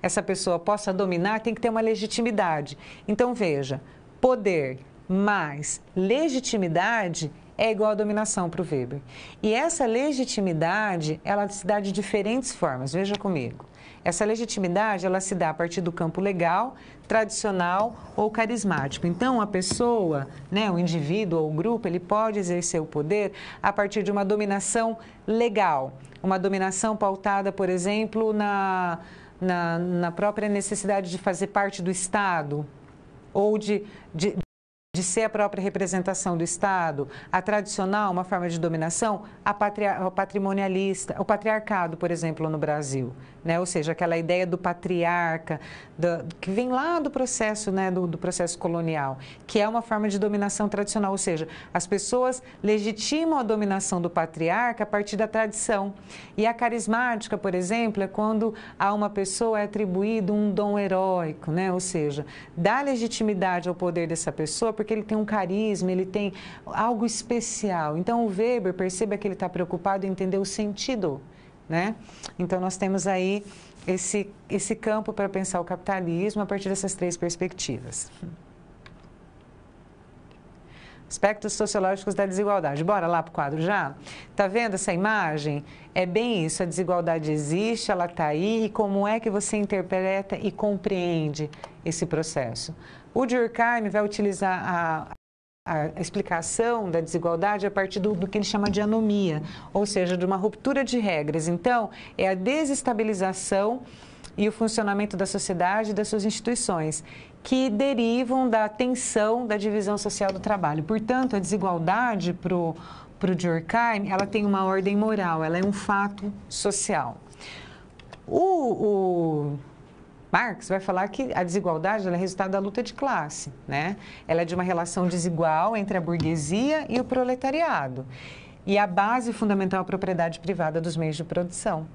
Speaker 1: essa pessoa possa dominar, tem que ter uma legitimidade. Então, veja, poder mais legitimidade é igual a dominação para o Weber. E essa legitimidade, ela se dá de diferentes formas, veja comigo. Essa legitimidade, ela se dá a partir do campo legal, tradicional ou carismático. Então, a pessoa, né, o indivíduo ou o grupo, ele pode exercer o poder a partir de uma dominação legal. Uma dominação pautada, por exemplo, na própria necessidade de fazer parte do Estado ou de ser a própria representação do Estado. A tradicional, uma forma de dominação, o patrimonialista, o patriarcado, por exemplo, no Brasil, né? Ou seja, aquela ideia do patriarca, que vem lá do processo, né, do processo colonial, que é uma forma de dominação tradicional, ou seja, as pessoas legitimam a dominação do patriarca a partir da tradição. E a carismática, por exemplo, é quando a uma pessoa é atribuído um dom heróico, né? Ou seja, dá legitimidade ao poder dessa pessoa porque ele tem um carisma, ele tem algo especial. Então, o Weber, perceba que ele está preocupado em entender o sentido, né? Então, nós temos aí esse campo para pensar o capitalismo a partir dessas três perspectivas. Aspectos sociológicos da desigualdade. Bora lá para o quadro já? Tá vendo essa imagem? É bem isso, a desigualdade existe, ela está aí, e como é que você interpreta e compreende esse processo? O Durkheim vai utilizar a explicação da desigualdade a partir do que ele chama de anomia, ou seja, de uma ruptura de regras. Então, é a desestabilização e o funcionamento da sociedade e das suas instituições, que derivam da tensão da divisão social do trabalho. Portanto, a desigualdade para o Durkheim, ela tem uma ordem moral, ela é um fato social. O Marx vai falar que a desigualdade ela é resultado da luta de classe, né? Ela é de uma relação desigual entre a burguesia e o proletariado. E a base fundamental é a propriedade privada dos meios de produção.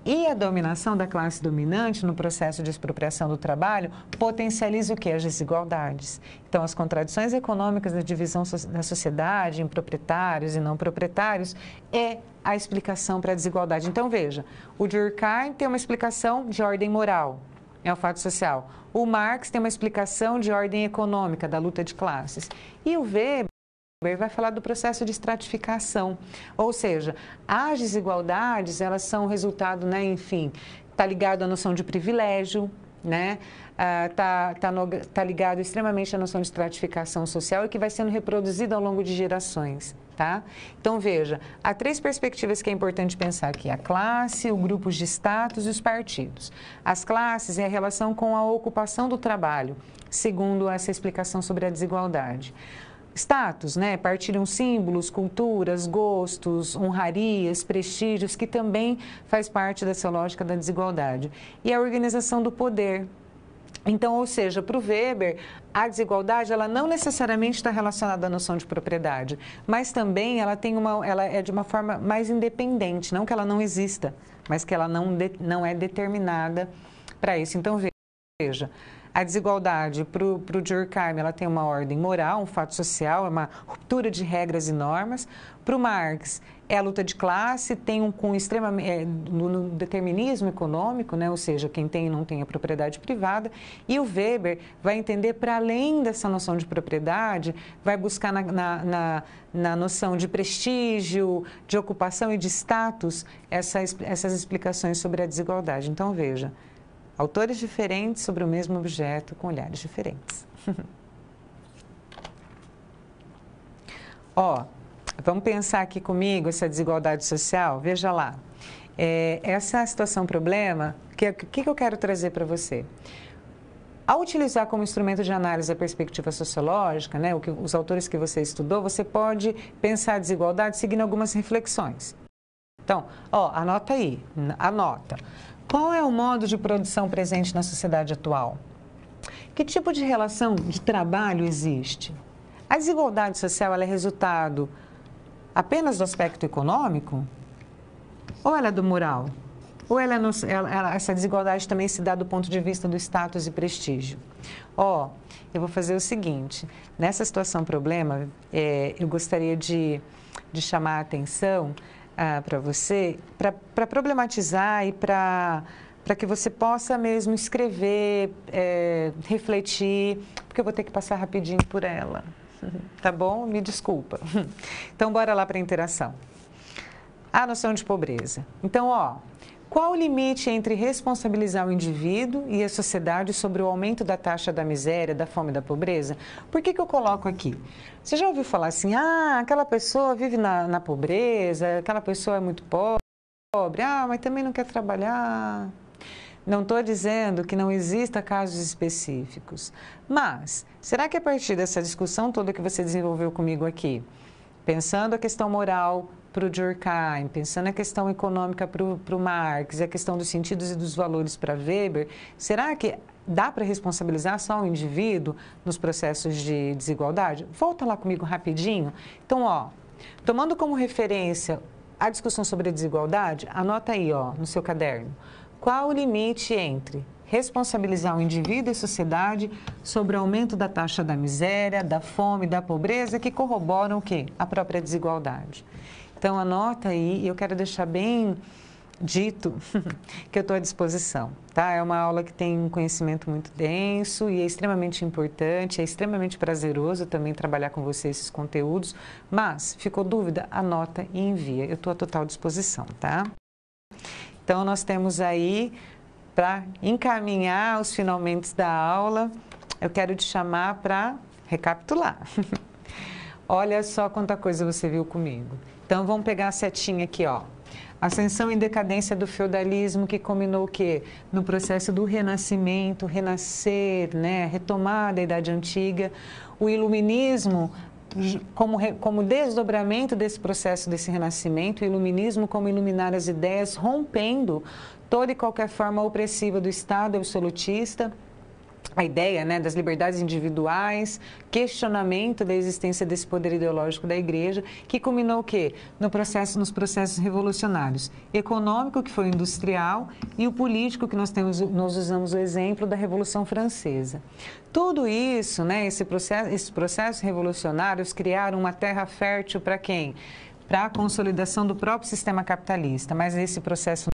Speaker 1: E a dominação da classe dominante no processo de expropriação do trabalho potencializa o quê? As desigualdades. Então, as contradições econômicas da divisão da sociedade em proprietários e não proprietários é a explicação para a desigualdade. Então, veja, o Durkheim tem uma explicação de ordem moral, É o fato social. O Marx tem uma explicação de ordem econômica, da luta de classes. E o Weber vai falar do processo de estratificação. Ou seja, as desigualdades, elas são resultado, né, enfim, está ligado à noção de privilégio, né? Tá ligado extremamente à noção de estratificação social e que vai sendo reproduzida ao longo de gerações, tá? Então, veja, há 3 perspectivas que é importante pensar aqui: a classe, o grupos de status e os partidos. As classes é a relação com a ocupação do trabalho, segundo essa explicação sobre a desigualdade. Status, né? Partilham símbolos, culturas, gostos, honrarias, prestígios, que também faz parte dessa lógica da desigualdade. E a organização do poder. Então, ou seja, para o Weber, a desigualdade, ela não necessariamente está relacionada à noção de propriedade, mas também ela é de uma forma mais independente, não que ela não exista, mas que ela não é determinada para isso. Então, veja, a desigualdade, para o Durkheim, ela tem uma ordem moral, um fato social, é uma ruptura de regras e normas. Para o Marx, é a luta de classe, tem um cunho extremamente no determinismo econômico, né? Ou seja, quem tem e não tem a propriedade privada. E o Weber vai entender, para além dessa noção de propriedade, vai buscar na noção de prestígio, de ocupação e de status, essas explicações sobre a desigualdade. Então, veja, autores diferentes sobre o mesmo objeto com olhares diferentes. Ó, vamos pensar aqui comigo essa desigualdade social? Veja lá. Essa situação-problema, o que eu quero trazer para você? Ao utilizar como instrumento de análise a perspectiva sociológica, né, os autores que você estudou, você pode pensar a desigualdade seguindo algumas reflexões. Então, ó, anota aí, anota. Qual é o modo de produção presente na sociedade atual? Que tipo de relação de trabalho existe? A desigualdade social, ela é resultado apenas do aspecto econômico? Ou ela é do moral? Ou essa desigualdade também se dá do ponto de vista do status e prestígio? Ó, eu vou fazer o seguinte, nessa situação-problema, eu gostaria de chamar a atenção para você, para problematizar e para que você possa mesmo escrever, refletir, porque eu vou ter que passar rapidinho por ela, tá bom? Me desculpa. Então, bora lá para a interação. A noção de pobreza. Então, ó, qual o limite entre responsabilizar o indivíduo e a sociedade sobre o aumento da taxa da miséria, da fome e da pobreza? Por que eu coloco aqui? Você já ouviu falar assim, aquela pessoa vive na pobreza, aquela pessoa é muito pobre, mas também não quer trabalhar. Não estou dizendo que não exista casos específicos, mas será que a partir dessa discussão toda que você desenvolveu comigo aqui, pensando a questão moral para o Durkheim, pensando a questão econômica para o Marx e a questão dos sentidos e dos valores para Weber, será que dá para responsabilizar só o indivíduo nos processos de desigualdade? Volta lá comigo rapidinho. Então, ó, tomando como referência a discussão sobre a desigualdade, anota aí, ó, no seu caderno. Qual o limite entre responsabilizar o indivíduo e a sociedade sobre o aumento da taxa da miséria, da fome, da pobreza, que corroboram o quê? A própria desigualdade. Então, anota aí, e eu quero deixar bem dito que eu estou à disposição, tá? É uma aula que tem um conhecimento muito denso e é extremamente importante, é extremamente prazeroso também trabalhar com você esses conteúdos, mas, ficou dúvida? Anota e envia. Eu estou à total disposição, tá? Então, nós temos aí, para encaminhar os finalmente da aula, eu quero te chamar para recapitular. Olha só quanta coisa você viu comigo. Então, vamos pegar a setinha aqui, ó. Ascensão e decadência do feudalismo, que culminou o quê? No processo do renascimento, renascer, né? Retomada da Idade Antiga. O iluminismo, como desdobramento desse processo, desse renascimento, o iluminismo como iluminar as ideias, rompendo toda e qualquer forma opressiva do Estado absolutista, a ideia, né, das liberdades individuais, questionamento da existência desse poder ideológico da Igreja, que culminou o quê? Nos processos revolucionários. Econômico, que foi o industrial, e o político, que nós usamos o exemplo da Revolução Francesa. Tudo isso, né, esses processos revolucionários criaram uma terra fértil para quem? Para a consolidação do próprio sistema capitalista, mas esse processo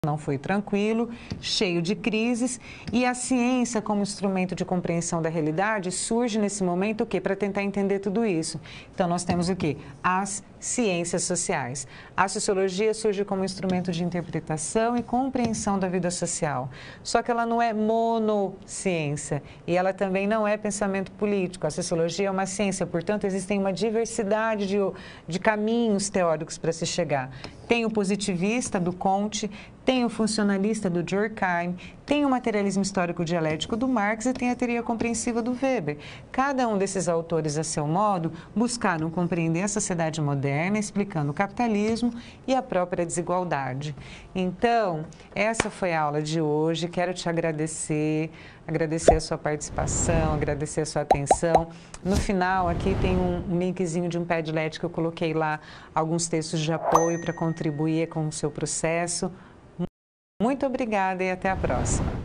Speaker 1: não foi tranquilo, cheio de crises, e a ciência como instrumento de compreensão da realidade surge nesse momento o quê? Para tentar entender tudo isso. Então, nós temos o quê? As ciências sociais. A sociologia surge como instrumento de interpretação e compreensão da vida social. Só que ela não é monociência e ela também não é pensamento político. A sociologia é uma ciência, portanto, existem uma diversidade de caminhos teóricos para se chegar. Tem o positivista do Comte, tem o funcionalista do Durkheim, tem o materialismo histórico dialético do Marx e tem a teoria compreensiva do Weber. Cada um desses autores, a seu modo, buscaram compreender a sociedade moderna, explicando o capitalismo e a própria desigualdade. Então, essa foi a aula de hoje. Quero te agradecer a sua participação, agradecer a sua atenção. No final, aqui tem um linkzinho de um Padlet que eu coloquei lá alguns textos de apoio para contribuir com o seu processo. Muito obrigada e até a próxima.